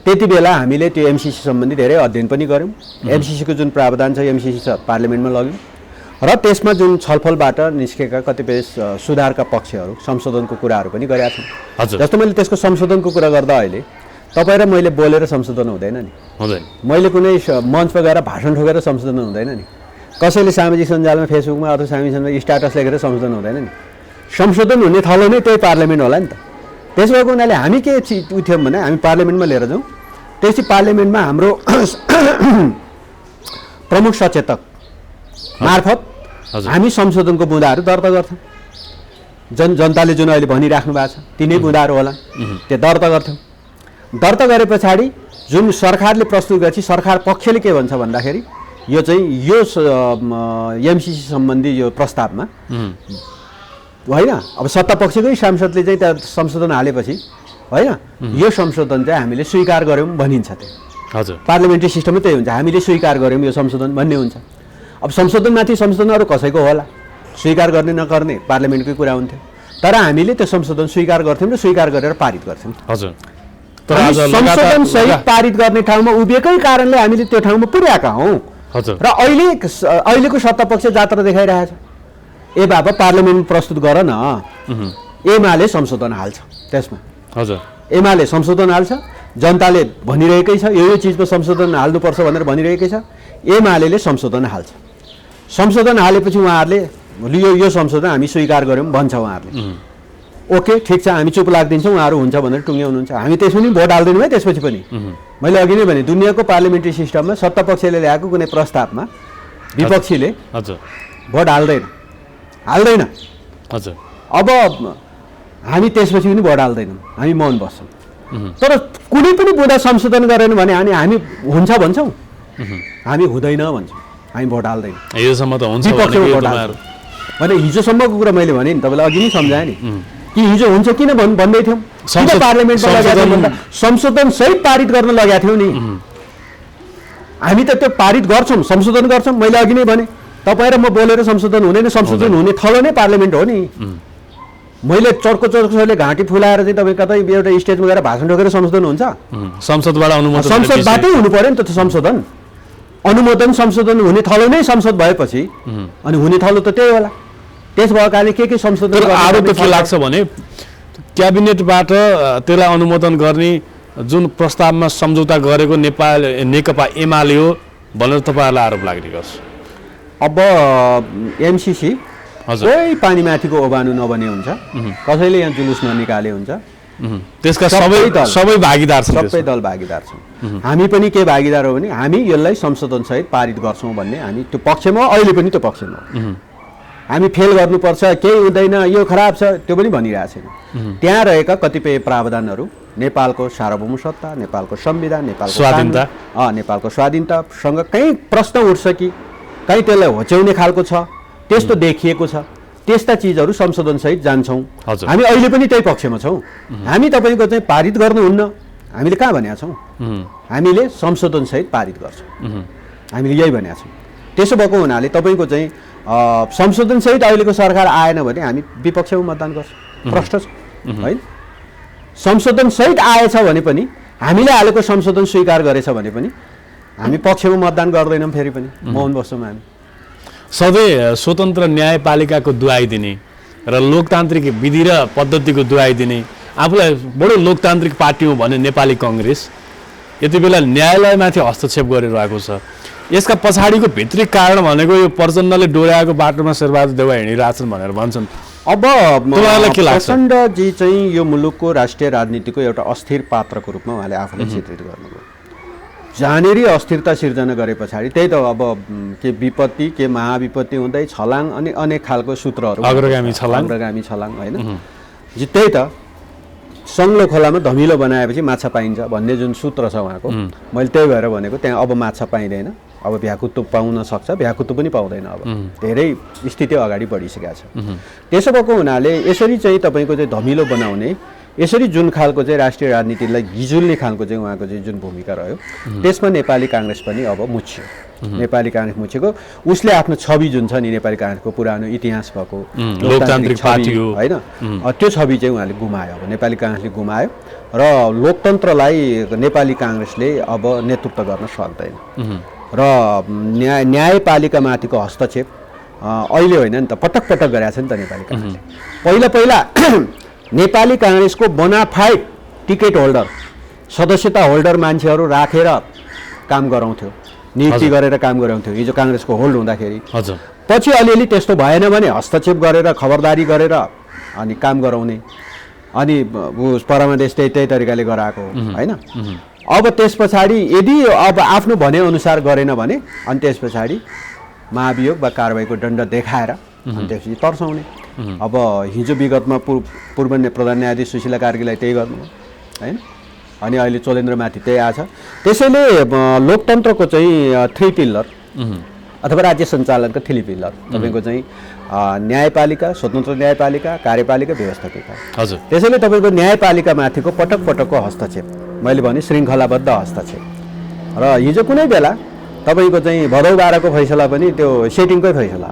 त्यति बेला हामीले त्यो एमसिसी सम्बन्धी धेरै अध्ययन पनि गऱ्यौँ, एमसिसीको जुन प्रावधान छ एमसिसी छ पार्लियामेन्टमा लग्यौँ र त्यसमा जुन छलफलबाट निस्केका कतिपय सुधारका पक्षहरू संशोधनको कुराहरू पनि गरेका छौँ। जस्तो मैले त्यसको संशोधनको कुरा गर्दा अहिले तपाईँ र मैले बोलेर संशोधन हुँदैन नि, मैले कुनै मञ्चमा गएर भाषण ठोकेर संशोधन हुँदैन नि, कसैले सामाजिक सञ्जालमा फेसबुकमा अथवा सामाजिक सञ्जालमा स्ट्याटस लेखेर संशोधन हुँदैन नि। संशोधन हुने थलो नै त्यही पार्लियामेन्ट होला नि त। त्यसो भएको हुनाले हामी के उठ्यौँ भने हामी पार्लियामेन्टमा लिएर जाउँ, त्यसपछि पार्लियामेन्टमा हाम्रो प्रमुख सचेतक मार्फत हामी संशोधनको बुँदाहरू दर्ता गर्थौँ। जनताले जुन अहिले भनिराख्नु भएको छ तिनै बुँदाहरू होला, त्यो दर्ता गर्थौँ। दर्ता गरे पछाडि जुन सरकारले प्रस्तुत गरेपछि सरकार पक्षले के भन्छ भन्दाखेरि यो चाहिँ यो एमसिसी सम्बन्धी यो प्रस्तावमा होइन, अब सत्ता पक्षकै सांसदले चाहिँ त्यहाँ संशोधन हालेपछि होइन यो संशोधन चाहिँ हामीले स्वीकार गऱ्यौँ भनिन्छ। त्यो हजुर पार्लियामेन्ट्री सिस्टममै त्यही हुन्छ, हामीले स्वीकार गऱ्यौँ यो संशोधन भन्ने हुन्छ। अब संशोधनमाथि संशोधन अरू कसैको होला, स्वीकार गर्ने नगर्ने पार्लियामेन्टकै कुरा हुन्थ्यो, तर हामीले त्यो संशोधन स्वीकार गर्थ्यौँ र स्वीकार गरेर पारित गर्थ्यौँ। हजुर संशोधन सहित पारित गर्ने ठाउँमा उभिएकै कारणले हामीले त्यो ठाउँमा पुर्याएका हौँ। र अहिलेको सत्तापक्ष जात्रा देखाइरहेछ, ए बाबा पार्लियामेन्ट प्रस्तुत गर न, एमाले संशोधन हाल्छ त्यसमा। हजुर एमाले संशोधन हाल्छ, जनताले भनिरहेकै छ यो चिजमा संशोधन हाल्नुपर्छ भनेर भनिरहेकै छ, एमाले संशोधन हाल्छ। संशोधन हालेपछि उहाँहरूले यो संशोधन हामी स्वीकार गऱ्यौँ भन्छ उहाँहरूले। ओके ठिक छ हामी चुप लाग्दिन्छौँ, उहाँहरू हुन्छ भनेर टुङ्ग्याउनुहुन्छ, हामी त्यसमा पनि भोट हाल्दैनौँ है। त्यसपछि पनि मैले अघि नै भने दुनियाँको पार्लियामेन्ट्री सिस्टममा सत्ता पक्षले ल्याएको कुनै प्रस्तावमा विपक्षीले भोट हाल्दैन, हाल्दैन। हजुर अब हामी त्यसपछि पनि भोट हाल्दैनौँ, हामी मौन बस्छौँ। तर कुनै पनि बुँदा संशोधन गरेन भने हामी हुन्छ भन्छौँ, हामी हुँदैन भन्छौँ, हामी भोट हाल्दैनौँ। हिजोसम्म त हुन्छ विपक्षमा भनेको भोट तपाईँहरू हाल्छौँ भने हिजोसम्मको कुरा मैले भने नि तपाईँलाई अघि नै सम्झाएँ नि कि हिजो हुन्छ किन भन्दै थियौँ, किन पार्लियामेन्टमा लगेका थियौँ भन्दा संशोधन सहित पारित गर्न लगेका थियौँ नि। हामी त त्यो पारित गर्छौँ, संशोधन गर्छौँ। मैले अघि नै भने तपाईँ र म बोलेर संशोधन हुँदैन, संशोधन हुने थलो नै पार्लियामेन्ट हो नि। मैले चर्कोले घाँटी फुलाएर चाहिँ तपाईँ कतै एउटा स्टेजमा गएर भाषण ठोकेर संशोधन हुन्छ? संसदबाट अनुमोदन संसदबाटै हुनु पर्यो नि त संशोधन। अनुमोदन संशोधन हुने थलो नै संसद भएपछि अनि हुने थलो त त्यही होला। त्यस भएको कारणले के संशोधन आरोप के लाग्छ भने क्याबिनेटबाट त्यसलाई अनुमोदन गर्ने जुन प्रस्तावमा सम्झौता गरेको नेकपा एमाले हो भनेर तपाईँहरूलाई आरोप लाग्ने गर्छ। अब एमसिसी कोही पानीमाथिको ओबानो नबने हुन्छ, कसैले यहाँ जुलुस ननिकाले हुन्छ। त्यसका सबै भागीदार छन्, सबै दल भागीदार छन्। हामी पनि के भागीदार हो भने हामी यसलाई संशोधन सहित पारित गर्छौँ भन्ने हामी त्यो पक्षमा, अहिले पनि त्यो पक्षमा हो। हामी फेल गर्नुपर्छ, केही हुँदैन, यो खराब छ, त्यो पनि भनिरहेको छैन। त्यहाँ रहेका कतिपय प्रावधानहरू नेपालको सार्वभौम सत्ता, नेपालको संविधान, नेपालको स्वाधीनतासँग कहीँ प्रश्न उठ्छ कि कहीँ त्यसलाई होच्याउने खालको छ, त्यस्तो देखिएको छ, त्यस्ता चिजहरू संशोधनसहित जान्छौँ। हामी अहिले पनि त्यही पक्षमा छौँ। हामी तपाईँको चाहिँ पारित गर्नुहुन्न, हामीले कहाँ भनेका छौँ? हामीले संशोधनसहित पारित गर्छौँ, हामीले यही भनेका छौँ। त्यसो भएको हुनाले तपाईँको चाहिँ संशोधनसहित अहिलेको सरकार आएन भने हामी विपक्षमा मतदान गर्छौँ, प्रष्ट छ होइन। संशोधनसहित आएछ भने पनि, हामीले हालेको संशोधन स्वीकार गरेछ भने पनि हामी पक्षमा मतदान गर्दैनौँ, फेरि पनि मौन बस्छौँ। हामी सधैँ स्वतन्त्र न्यायपालिकाको दुहाई दिने र लोकतान्त्रिक विधि र पद्धतिको दुहाई दिने, आफूलाई बडो लोकतान्त्रिक पार्टी हो भने नेपाली कङ्ग्रेस यति बेला न्यायालयमाथि हस्तक्षेप गरिरहेको छ। यसका पछाडिको भित्री कारण भनेको यो प्रचण्डले डोर्याएको बाटोमा शेरबहादुर देउवा हिँडिरहेछन् भनेर भन्छन्। अब तपाईँलाई के लाग्छ? प्रचण्डजी चाहिँ यो मुलुकको राष्ट्रिय राजनीतिको एउटा अस्थिर पात्रको रूपमा उहाँले आफूलाई चित्रित गर्नुभयो। जहाँनेरि अस्थिरता सिर्जना गरे पछाडि त्यही त अब के विपत्ति के महाविपत्ति हुँदै छलाङ अनि अनेक खालको सूत्रहरू, अग्रगामी छलाङ होइन, त्यही त सङ्लो खोलामा धमिलो बनाएपछि माछा पाइन्छ भन्ने जुन सूत्र छ उहाँको, मैले त्यही भएर भनेको त्यहाँ अब माछा पाइँदैन, अब भ्याकुत्व पाउन सक्छ, भ्याकुत्व पनि पाउँदैन। अब धेरै स्थिति अगाडि बढिसकेको छ। त्यसो भएको हुनाले यसरी चाहिँ तपाईँको चाहिँ धमिलो बनाउने, यसरी जुन खालको चाहिँ राष्ट्रिय राजनीतिलाई गिजुल्ने खालको चाहिँ उहाँको चाहिँ जुन भूमिका रह्यो, त्यसमा नेपाली काङ्ग्रेस पनि अब मुछ्यो। नेपाली काङ्ग्रेस मुछेको, उसले आफ्नो छवि जुन छ नि नेपाली काङ्ग्रेसको पुरानो इतिहास भएको लोकतान्त्रिक पार्टी हो होइन, त्यो छवि चाहिँ उहाँले गुमायो। अब नेपाली काङ्ग्रेसले गुमायो र लोकतन्त्रलाई नेपाली काङ्ग्रेसले अब नेतृत्व गर्न सक्दैन र न्यायपालिकामाथिको हस्तक्षेप अहिले होइन नि त, पटक पटक गरेको छ नि त नेपाली काङ्ग्रेसले। पहिला नेपाली काङ्ग्रेसको बोनाफाइड टिकट होल्डर, सदस्यता होल्डर मान्छेहरू राखेर काम गराउँथ्यो, नियुक्ति गरेर काम गराउँथ्यो हिजो काङ्ग्रेसको होल्ड हुँदाखेरि। पछि अलिअलि त्यस्तो भएन भने हस्तक्षेप गरेर, खबरदारी गरेर अनि काम गराउने, अनि परमादेश त्यही तरिकाले गराएको होइन। अब त्यस पछाडि यदि अब आफ्नो भनेअनुसार गरेन भने अनि त्यस पछाडि महाभियोग वा कारबाहीको दण्ड देखाएर अनि त्यसपछि तर्साउने। अब हिजो विगतमा पूर्व प्रधान न्यायाधीश सुशीला कार्कीलाई त्यही गर्नु होइन, अनि अहिले चोलेन्द्रमाथि त्यही आछ। त्यसैले लोकतन्त्रको चाहिँ 3 पिल्लर अथवा राज्य सञ्चालनको 3 पिल्लर तपाईँको चाहिँ न्यायपालिका, स्वतन्त्र न्यायपालिका, कार्यपालिका, व्यवस्थापिका। त्यसैले तपाईँको न्यायपालिकामाथिको पटक पटकको हस्तक्षेप, मैले भने श्रृङ्खलाबद्ध हस्तक्षेप, र हिजो कुनै बेला तपाईँको चाहिँ भदौ 12को फैसला पनि त्यो सेटिङकै फैसला।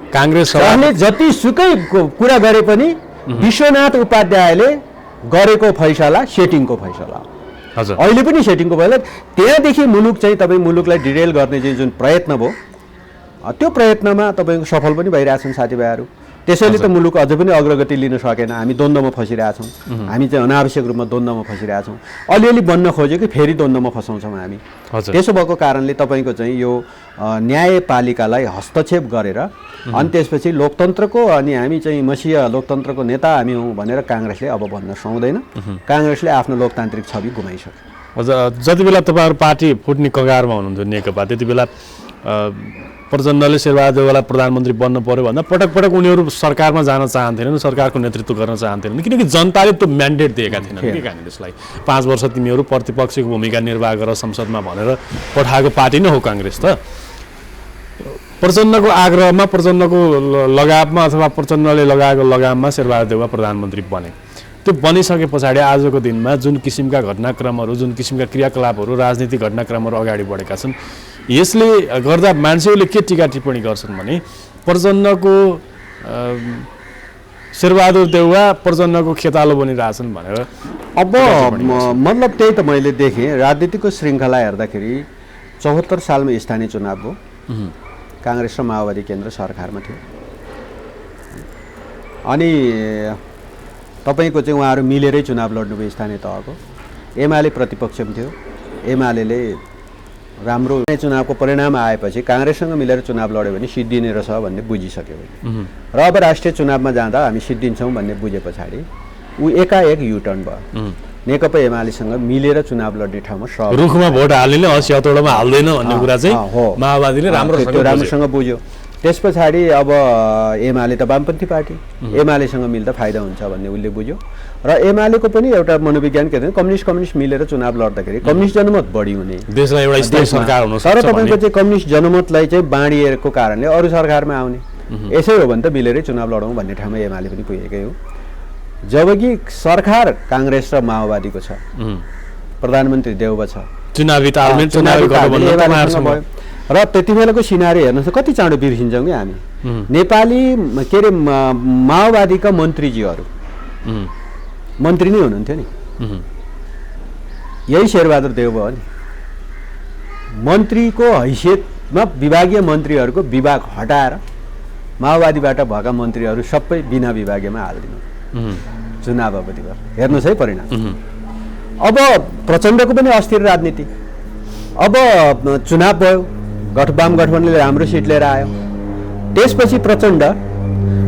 काङ्ग्रेसले जतिसुकै कुरा गरे पनि विश्वनाथ उपाध्यायले गरेको फैसला सेटिङको फैसला, अहिले पनि सेटिङको फैसला। त्यहाँदेखि मुलुक चाहिँ तपाईँ मुलुकलाई डिरेल गर्ने चाहिँ जुन प्रयत्न भयो, त्यो प्रयत्नमा तपाईँको सफल पनि भइरहेछन् साथीभाइहरू। त्यसैले त मुलुक अझै पनि अग्रगति लिन सकेन। हामी द्वन्द्वमा फसिरहेछौँ, हामी चाहिँ अनावश्यक रूपमा द्वन्द्वमा फसिरहेछौँ। अलिअलि बन्न खोज्यो कि फेरि द्वन्द्वमा फसाउँछौँ हामी। त्यसो भएको कारणले तपाईँको चाहिँ यो न्यायपालिकालाई हस्तक्षेप गरेर अनि त्यसपछि लोकतन्त्रको अनि हामी चाहिँ मसीह लोकतन्त्रको नेता हामी हौँ भनेर काङ्ग्रेसले अब भन्न सक्दैन। काङ्ग्रेसले आफ्नो लोकतान्त्रिक छवि गुमाइसक्यो। जति बेला तपाईँहरू पार्टी फुट्ने कगारमा हुनुहुन्थ्यो नेकपा, त्यति बेला प्रचण्डले शेरबहादुर देउवालाई प्रधानमन्त्री बन्न पर्यो भन्दा पटक पटक उनीहरू सरकारमा जान चाहन्थेनन्, सरकारको नेतृत्व गर्न चाहन्थेनन्, किनकि जनताले त्यो म्यान्डेट दिएका थिएनन् कि काङ्ग्रेसलाई। 5 वर्ष तिमीहरू प्रतिपक्षको भूमिका निर्वाह गर संसदमा भनेर पठाएको पार्टी नै हो काङ्ग्रेस त। प्रचण्डको आग्रहमा, प्रचण्डको लगावमा अथवा प्रचण्डले लगाएको लगाममा शेरबहादुर देउवा प्रधानमन्त्री बने। त्यो बनिसके पछाडि आजको दिनमा जुन किसिमका घटनाक्रमहरू, जुन किसिमका क्रियाकलापहरू, राजनीतिक घटनाक्रमहरू अगाडि बढेका छन्, यसले गर्दा मान्छेहरूले के टिका टिप्पणी गर्छन् भने प्रचण्डको शेरबहादुर देउवा प्रचण्डको खेतालो बनिरहेछन् भनेर। अब मतलब त्यही त मैले देखेँ राजनीतिको श्रृङ्खला हेर्दाखेरि 74 सालमा स्थानीय चुनाव हो, काङ्ग्रेस र माओवादी केन्द्र सरकारमा थियो, अनि तपाईँको चाहिँ उहाँहरू मिलेरै चुनाव लड्नुभयो स्थानीय तहको। एमाले प्रतिपक्षमा थियो, एमाले राम्रो चुनावको परिणाम आएपछि काङ्ग्रेससँग मिलेर चुनाव लड्यो भने सिद्धिने रहेछ भन्ने बुझिसक्यो र अब राष्ट्रिय चुनावमा जाँदा हामी सिद्धिन्छौँ भन्ने बुझे पछाडि ऊ एकाएक युटर्न भयो। नेकपा एमालेसँग मिलेर चुनाव लड्ने ठाउँमा रुखमा भोट हाल्ने 80 मा हाल्दैन भन्ने कुरा चाहिँ माओवादीले राम्रोसँग बुझ्यो। त्यस पछाडि अब एमाले त वामपन्थी पार्टी, एमालेसँग मिल्दा फाइदा हुन्छ भन्ने उसले बुझ्यो र एमालेको पनि एउटा मनोविज्ञान के भन्छ कम्युनिस्ट मिलेर चुनाव लड्दाखेरि कम्युनिस्ट जनमत बढी हुने, देशमा एउटा स्थायी सरकार हुन सक्छ। तर तपाईँको चाहिँ कम्युनिस्ट जनमतलाई चाहिँ बाँडिएको कारणले अरू सरकारमा आउने, यसै हो भने त मिलेरै चुनाव लडौँ भन्ने ठाउँमा एमाले पनि पुगेकै हो। जबकि सरकार काङ्ग्रेस र माओवादीको छ, प्रधानमन्त्री देउवा छ, चुनावी तालमेल, चुनावी गठबन्धन र त्यति बेलाको सिनारी हेर्नुहोस् कति चाँडो बिर्सिन्छौँ कि हामी। नेपाली के अरे माओवादीका मन्त्रीजीहरू मन्त्री नै हुनुहुन्थ्यो नि, यही शेरबहादुर देउवा हो नि। मन्त्रीको हैसियतमा विभागीय मन्त्रीहरूको विभाग हटाएर माओवादीबाट भएका मन्त्रीहरू सबै बिना विभागीयमा हालिदिनु चुनाव अवधिमा। हेर्नुहोस् है परिणाम। अब प्रचण्डको पनि अस्थिर राजनीति, अब चुनाव भयो, वाम गठबन्धनले राम्रो सिट लिएर आयो। त्यसपछि प्रचण्ड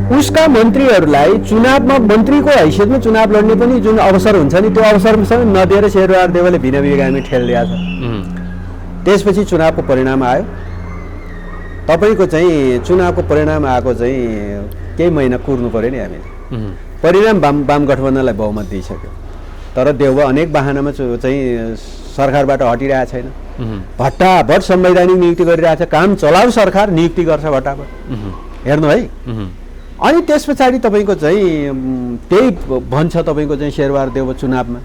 उसका मन्त्रीहरूलाई चुनावमा मन्त्रीको हैसियतमा चुनाव लड्ने पनि जुन अवसर हुन्छ नि त्यो अवसरसँग नदिएर शेरबहादुर देउवाले भिन्न विभागमा ठेलिदिएको छ। त्यसपछि चुनावको परिणाम आयो। तपाईँको चाहिँ चुनावको परिणाम आएको चाहिँ केही महिना कुर्नु पऱ्यो नि हामीले। परिणाम वाम गठबन्धनलाई बहुमत दिइसक्यो, तर देउवा अनेक बाहनामा चाहिँ सरकारबाट हटिरहेको छैन। भट्टाभट संवैधानिक नियुक्ति गरिरहेको छ, काम चलाउ सरकार नियुक्ति गर्छ भट्टाभट, हेर्नु है। अनि त्यस पछाडि तपाईँको चाहिँ त्यही भन्छ तपाईँको चाहिँ शेरबहादुर देउवा चुनावमा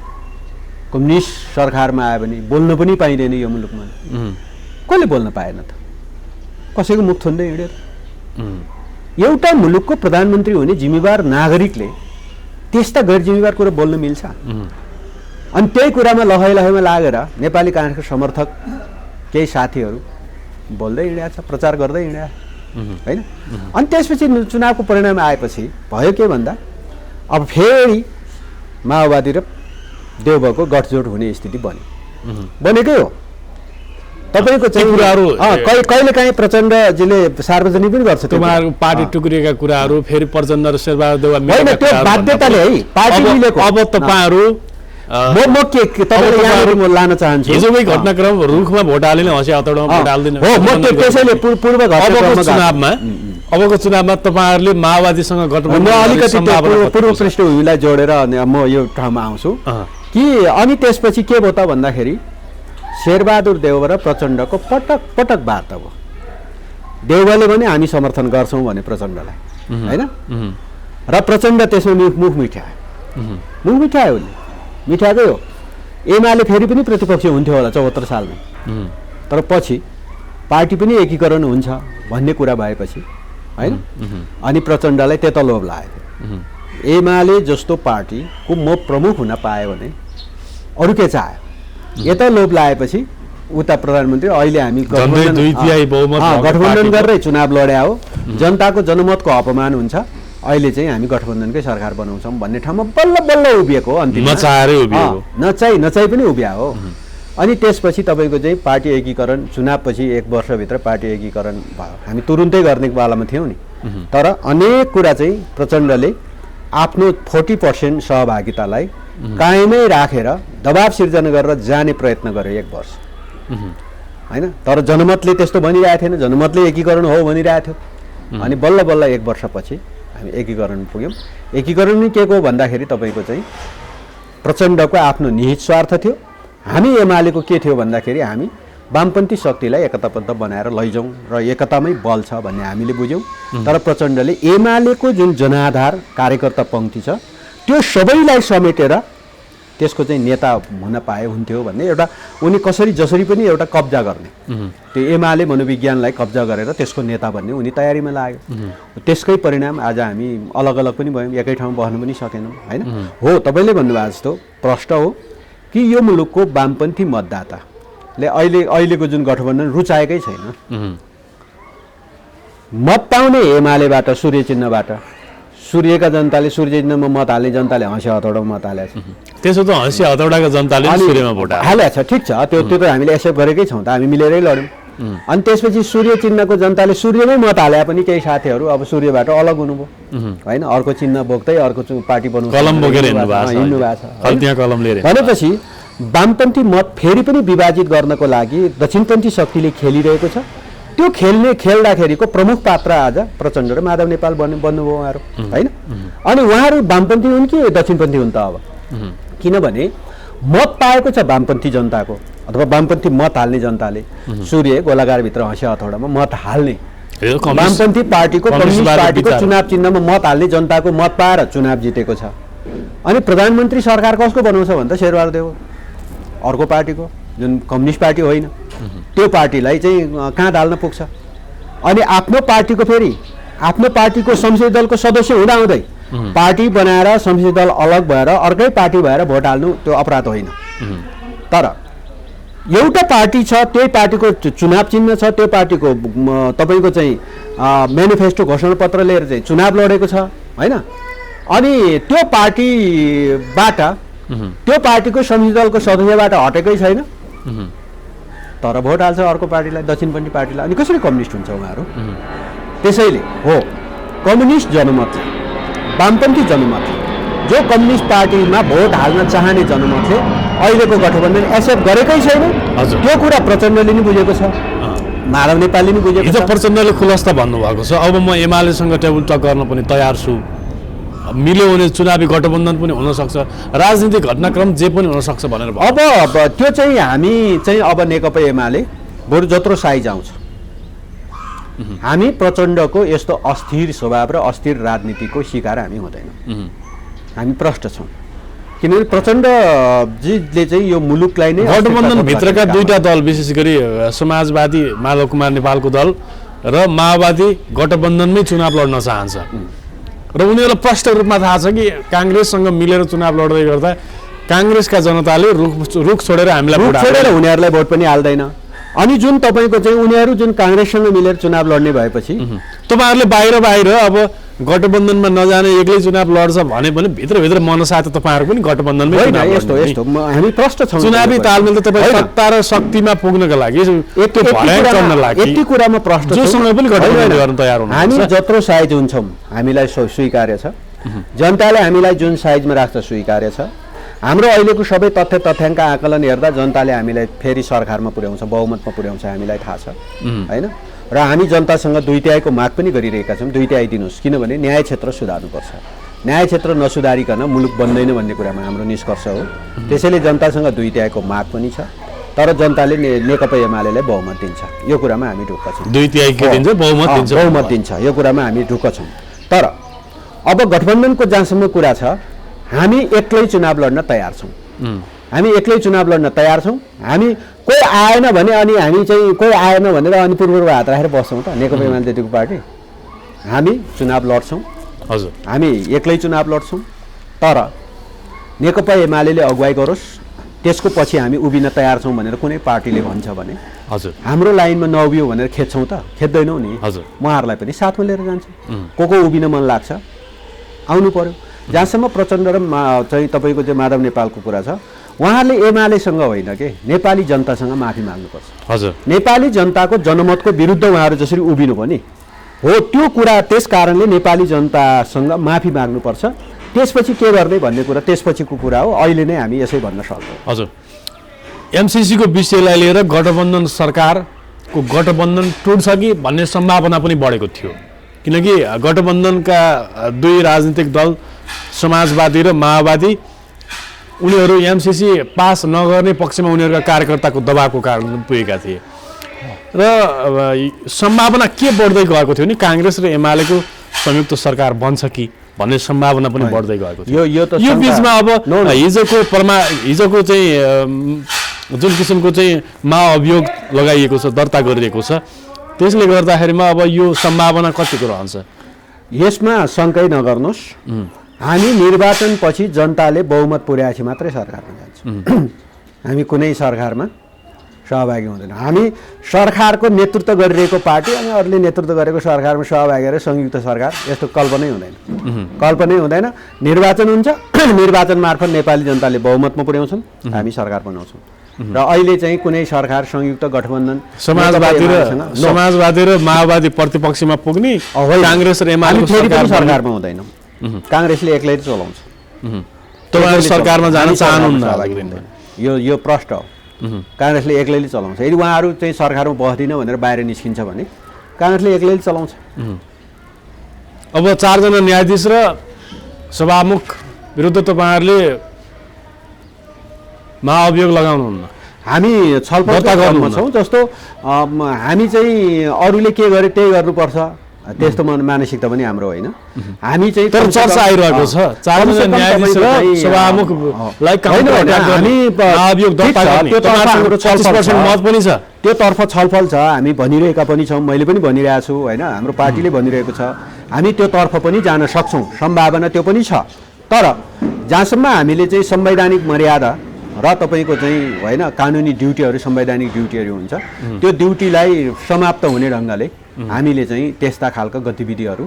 कम्युनिस्ट सरकारमा आयो भने बोल्नु पनि पाइँदैन यो मुलुकमा। कसले बोल्न पाएन त? कसैको मुख थुन्दै हिँड्यो त? एउटा मुलुकको प्रधानमन्त्री हुने जिम्मेवार नागरिकले त्यस्ता गैर जिम्मेवार कुरा बोल्न मिल्छ? अनि त्यही कुरामा लहैमा लागेर नेपाली काङ्ग्रेसको समर्थक केही साथीहरू बोल्दै हिँडेको छ, प्रचार गर्दै हिँड्या होइन। अनि त्यसपछि चुनावको परिणाम आएपछि भयो के भन्दा अब फेरि माओवादी र देउवाको गठजोड हुने स्थिति बनेकै हो। तपाईँको चाहिँ कुराहरू कहिलेकाहीँ प्रचण्डजीले सार्वजनिक पनि गर्छ तपाईँहरूको पार्टी टुक्रिएका कुराहरू फेरि प्रचण्ड र शेरबहादुर देउवा होइन, त्यो बाध्यताले है पार्टी मिलेको। अब तपाईँहरू म के तपाईँले यहाँ लान चाहन्छु हिजोकै घटनाक्रम रुखमा भोट हाल्ने 80 भोट हाल्दैन हो। म त्यसैले पूर्व अबको चुनावमा तपाईँहरूले माओवादीसँग गठबन्धन अलिकति पूर्व पृष्ठभूमिलाई जोडेर म यो ठाउँमा आउँछु कि अनि त्यसपछि के भयो त भन्दाखेरि शेरबहादुर देउवा र प्रचण्डको पटक पटक वार्ता भयो। देउवाले पनि हामी समर्थन गर्छौँ भने प्रचण्डलाई होइन, र प्रचण्ड त्यसमा मुख मिठायो उसले, मिठाएकै हो। एमाले फेरि पनि प्रतिपक्ष हुन्थ्यो होला 74 सालमा, तर पछि पार्टी पनि एकीकरण हुन्छ भन्ने कुरा भएपछि होइन, अनि प्रचण्डलाई त्यता लोभ लाग्यो। एमाले जस्तो पार्टीको म प्रमुख हुन पाएँ भने अरू के चाह्यो? यता लोभ लागेपछि उता प्रधानमन्त्री अहिले हामी गठबन्धन गरेरै चुनाव लड्या हो, जनताको जनमतको अपमान हुन्छ, अहिले चाहिँ हामी गठबन्धनकै सरकार बनाउँछौँ भन्ने ठाउँमा बल्ल बल्ल उभिएको हो। अन्तिममा नचाही पनि उभिया हो। अनि त्यसपछि तपाईँको चाहिँ पार्टी एकीकरण चुनावपछि 1 वर्षभित्र पार्टी एकीकरण भयो। हामी तुरुन्तै गर्ने वालामा थियौँ नि, तर अनेक कुरा चाहिँ प्रचण्डले आफ्नो 40% सहभागितालाई कायमै राखेर दबाब सिर्जना गरेर जाने प्रयत्न गर्यो 1 वर्ष होइन। तर जनमतले त्यस्तो भनिरहेको थिएन, जनमतले एकीकरण हो भनिरहेको थियो। अनि बल्ल बल्ल 1 वर्षपछि हामी एकीकरण पुग्यौँ। एकीकरण नै के को भन्दाखेरि तपाईँको चाहिँ प्रचण्डको आफ्नो निहित स्वार्थ थियो। हामी एमालेको के थियो भन्दाखेरि हामी वामपन्थी शक्तिलाई एकताबद्ध बनाएर लैजाउँ र एकतामै बल छ भन्ने हामीले बुझ्यौँ। तर प्रचण्डले एमालेको जुन जनाधार कार्यकर्ता पङ्क्ति छ त्यो सबैलाई समेटेर त्यसको चाहिँ नेता हुन पाए हुन्थ्यो भन्ने एउटा उनी कसरी जसरी पनि एउटा कब्जा गर्ने, त्यो एमाले मनोविज्ञानलाई कब्जा गरेर त्यसको नेता भन्ने उनी तयारीमा लाग्यो। त्यसकै परिणाम आज हामी अलग अलग पनि भयौँ, एकै ठाउँ बस्न पनि सकेनौँ होइन। हो, तपाईँले भन्नुभएको जस्तो प्रश्न हो कि यो मुलुकको वामपन्थी मतदाताले अहिलेको जुन गठबन्धन रुचाएकै छैन। मत पाउने एमालेबाट, सूर्य चिन्हबाट, सूर्यका जनताले सूर्य चिन्हमा मत हाल्ने जनताले हँसिया हतौडामा मत हालेको छ। त्यसो त हँसिया हतौडाका जनताले सूर्यमा भोट हालेको छ, ठिक छ, त्यो त हामीले एक्सेप्ट गरेकै छौँ त, हामी मिलेरै लड्यौँ। अनि त्यसपछि सूर्य चिन्हको जनताले सूर्यमै मत हाले पनि केही साथीहरू अब सूर्यबाट अलग हुनुभयो होइन, अर्को चिन्ह बोक्दै अर्को पार्टी बनाउनु कलम बोकेर हिँड्नु भएको छ। त्यहाँ कलम लिएर भनेपछि वामपन्थी मत फेरि पनि विभाजित गर्नको लागि दक्षिणपन्थी शक्तिले खेलिरहेको छ। त्यो खेल्दाखेरिको प्रमुख पात्र आज प्रचण्ड र माधव नेपाल बन्नुभयो उहाँहरू होइन। अनि उहाँहरू वामपन्थी हुन् कि दक्षिणपन्थी हुन् त अब, किनभने मत पाएको छ वामपन्थी जनताको अथवा वामपन्थी मत हाल्ने जनताले सूर्य गोलाकारभित्र हँसिया हथौडामा मत हाल्ने वामपन्थी पार्टीको, कम्युनिस्ट पार्टीको चुनाव चिन्हमा मत हाल्ने जनताको मत पाएर चुनाव जितेको छ। अनि प्रधानमन्त्री सरकार कसको बनाउँछ भने त शेरबहादुर अर्को पार्टीको, जुन कम्युनिस्ट पार्टी होइन, त्यो पार्टीलाई चाहिँ कहाँ ढाल्न पुग्छ। अनि आफ्नो पार्टीको फेरि आफ्नो पार्टीको संसदीय दलको सदस्य हुँदाहुँदै पार्टी बनाएर संसदीय दल अलग भएर अर्कै पार्टी भएर भोट हाल्नु त्यो अपराध होइन। तर एउटा पार्टी छ, त्यही पार्टीको चुनाव चिन्ह छ, त्यो पार्टीको तपाईँको चाहिँ मेनिफेस्टो घोषणापत्र लिएर चाहिँ चुनाव लडेको छ होइन। अनि त्यो पार्टीबाट त्यो पार्टीको संसदीय दलको सदस्यबाट हटेकै छैन, तर भोट हाल्छ अर्को पार्टीलाई, दक्षिणपन्थी पार्टीलाई। अनि कसरी कम्युनिस्ट हुन्छ उहाँहरू? त्यसैले हो, कम्युनिस्ट जनमतले, वामपन्थी जनमतले, जो कम्युनिस्ट पार्टीमा भोट हाल्न चाहने जनमतले अहिलेको गठबन्धन एक्सेप्ट गरेकै छैन। त्यो कुरा प्रचण्डले नि बुझेको छ, माधव नेपालले नि बुझेको छ। प्रचण्डले खुलस्त भन्नुभएको छ अब म एमालेसँग टेबल टक गर्न पनि तयार छु, मिल्यो भने चुनावी गठबन्धन पनि हुनसक्छ, राजनीतिक घटनाक्रम जे पनि हुनसक्छ भनेर। अब त्यो चाहिँ हामी चाहिँ अब नेकपा एमाले बरु जत्रो साइज आउँछ, हामी प्रचण्डको यस्तो अस्थिर स्वभाव र अस्थिर राजनीतिको शिकार हामी हुँदैनौँ, हामी प्रष्ट छौँ। किनभने प्रचण्डजीले चाहिँ यो मुलुकलाई नै गठबन्धनभित्रका दुईटा दल, विशेष गरी समाजवादी माधव कुमार नेपालको दल र माओवादी गठबन्धनमै चुनाव लड्न चाहन्छ र उनीहरूलाई प्रष्ट रूपमा थाहा छ कि काङ्ग्रेससँग मिलेर चुनाव लड्दै गर्दा काङ्ग्रेसका जनताले रुख छोडेर हामीलाई भोट छोडेर उनीहरूलाई भोट पनि हाल्दैन। अनि जुन तपाईँको चाहिँ उनीहरू जुन काङ्ग्रेससँग मिलेर चुनाव लड्ने भएपछि तपाईँहरूले बाहिर अब गठबन्धनमा नजाने एक्लै चुनाव लड्छ भने पनि भित्रभित्र मनसा त तपाईँहरू पनि गठबन्धनमै यस्तो हामी प्रष्ट छौँ। चुनावी तालमेल त तपाईँ सत्ता र शक्तिमा पुग्नका लागि यति कुरामा प्रष्ट जोसँग पनि गठबन्धन गर्न तयार हुनु। हामी जत्रो साइज हुन्छौँ हामीलाई स्वीकार्य छ, जनताले हामीलाई जुन साइजमा राख्छ स्वीकार्य छ। हाम्रो अहिलेको सबै तथ्याङ्क आकलन हेर्दा जनताले हामीलाई फेरि सरकारमा पुर्याउँछ, बहुमतमा पुर्याउँछ, हामीलाई थाहा छ होइन। र हामी जनतासँग 2/3 माग पनि गरिरहेका छौँ, 2/3 दिनुहोस्, किनभने न्याय क्षेत्र सुधार्नुपर्छ, न्याय क्षेत्र नसुधारिकन मुलुक बन्दैन भन्ने कुरामा हाम्रो निष्कर्ष हो। त्यसैले जनतासँग 2/3 माग पनि छ, तर जनताले नेकपा एमालेलाई बहुमत दिन्छ, यो कुरामा हामी ढुक्क छौँ। 2/3 बहुमत दिन्छ, यो कुरामा हामी ढुक्क छौँ। तर अब गठबन्धनको जहाँसम्म कुरा छ, हामी एक्लै चुनाव लड्न तयार छौँ, हामी एक्लै चुनाव लड्न तयार छौँ। हामी कोही आएन भने अनि हामी चाहिँ कोही आएन भनेर अनि पूर्व हात राखेर बस्छौँ त? नेकपा एमाले जतिको पार्टी हामी चुनाव लड्छौँ, हजुर, हामी एक्लै चुनाव लड्छौँ। तर नेकपा एमाले अगुवाई गरोस्, त्यसको पछि हामी उभिन तयार छौँ भनेर कुनै पार्टीले भन्छ भने हजुर हाम्रो लाइनमा नउभियो भनेर खेद्छौँ त? खेद्दैनौँ नि, हजुर, उहाँहरूलाई पनि साथमा लिएर जान्छौँ। को उभिन मन लाग्छ आउनु पर्यो। जहाँसम्म प्रचण्ड र चाहिँ तपाईँको चाहिँ माधव नेपालको कुरा छ, उहाँहरूले एमालेसँग होइन के नेपाली जनतासँग माफी माग्नुपर्छ। हजुर, नेपाली जनताको जनमतको विरुद्ध उहाँहरू जसरी उभिनु पनि हो त्यो कुरा, त्यस कारणले नेपाली जनतासँग माफी माग्नुपर्छ। त्यसपछि के गर्ने भन्ने कुरा त्यसपछिको कुरा हो, अहिले नै हामी यसै भन्न सक्छौँ। हजुर। एमसिसीको विषयलाई लिएर गठबन्धन सरकारको गठबन्धन टुट्छ कि भन्ने सम्भावना पनि बढेको थियो, किनकि गठबन्धनका दुई राजनीतिक दल समाजवादी र माओवादी उनीहरू एमसिसी पास नगर्ने पक्षमा उनीहरूका कार्यकर्ताको दबावको कारण पुगेका थिए र सम्भावना के बढ्दै गएको थियो नि काङ्ग्रेस र एमालेको संयुक्त सरकार बन्छ कि भन्ने सम्भावना पनि बढ्दै गएको थियो। यो बिचमा अब हिजोको चाहिँ जुन किसिमको चाहिँ महाअभियोग लगाइएको छ, दर्ता गरिएको छ, त्यसले गर्दाखेरिमा अब यो सम्भावना कतिको रहन्छ? यसमा शङ्कै नगर्नुहोस्, हामी निर्वाचनपछि जनताले बहुमत पुर्याएपछि मात्रै सरकारमा जान्छौँ। हामी कुनै सरकारमा सहभागी हुँदैन। हामी सरकारको नेतृत्व गरिरहेको पार्टी अनि अरूले नेतृत्व गरेको सरकारमा सहभागी गरेर संयुक्त सरकार, यस्तो कल्पनै हुँदैन। कल्पनै हुँदैन। निर्वाचन हुन्छ, निर्वाचन मार्फत नेपाली जनताले बहुमतमा पुर्याउँछन्, हामी सरकार बनाउँछौँ। र अहिले चाहिँ कुनै सरकार संयुक्त गठबन्धन समाजवादी र माओवादी प्रतिपक्षमा पुग्ने, काङ्ग्रेस र एमाले सरकारमा हुँदैनौँ। काङ्ग्रेसले एक्लै चलाउँछ। तपाईहरु सरकारमा जान चाहनुहुन्न? यो प्रश्न हो। काङ्ग्रेसले एक्लैले चलाउँछ। यदि उहाँहरू चाहिँ सरकारमा बस्दिन भनेर बाहिर निस्किन्छ भने काङ्ग्रेसले एक्लैले चलाउँछ। अब 4 जना न्यायाधीश र सभामुख विरुद्ध तपाईँहरूले महाअभियोग लगाउनुहुन्न? हामी छलफल गर्नमा छौँ। जस्तो हामी चाहिँ अरूले के गरे त्यही गर्नुपर्छ त्यस्तो मानसिकता पनि हाम्रो होइन। हामी चाहिँ तर चर्चा आइरहेको छ 4 जना न्यायाधीश र सभामुखलाई काउन्टर अट्याक गर्ने महाअभियोग दर्ता गर्ने, हाम्रो 36% मत पनि छ, त्यो तर्फ छलफल छ। हामी भनिरहेका पनि छौँ, मैले पनि भनिरहेको छु होइन, हाम्रो पार्टीले भनिरहेको छ। हामी त्यो तर्फ पनि जान सक्छौँ, सम्भावना त्यो पनि छ। तर जहाँसम्म हामीले चाहिँ संवैधानिक मर्यादा र तपाईँको चाहिँ होइन कानुनी ड्युटीहरू, संवैधानिक ड्युटीहरू हुन्छ, त्यो ड्युटीलाई समाप्त हुने ढङ्गले हामीले चाहिँ त्यस्ता खालका गतिविधिहरू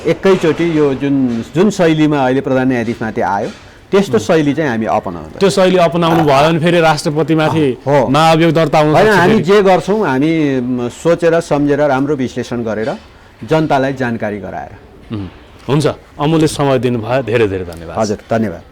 एकैचोटि यो जुन शैलीमा अहिले प्रधान न्यायाधीशमाथि आयो त्यस्तो शैली चाहिँ हामी अपनाउँछौँ। त्यो शैली अपनाउनु भयो भने फेरि राष्ट्रपतिमाथि महाअभियोग दर्ता हुन सक्छ। हामी जे गर्छौँ हामी सोचेर सम्झेर राम्रो विश्लेषण गरेर जनतालाई जानकारी गराएर। हुन्छ, अमूल्य समय दिनुभयो, धेरै धेरै धन्यवाद। हजुर, धन्यवाद।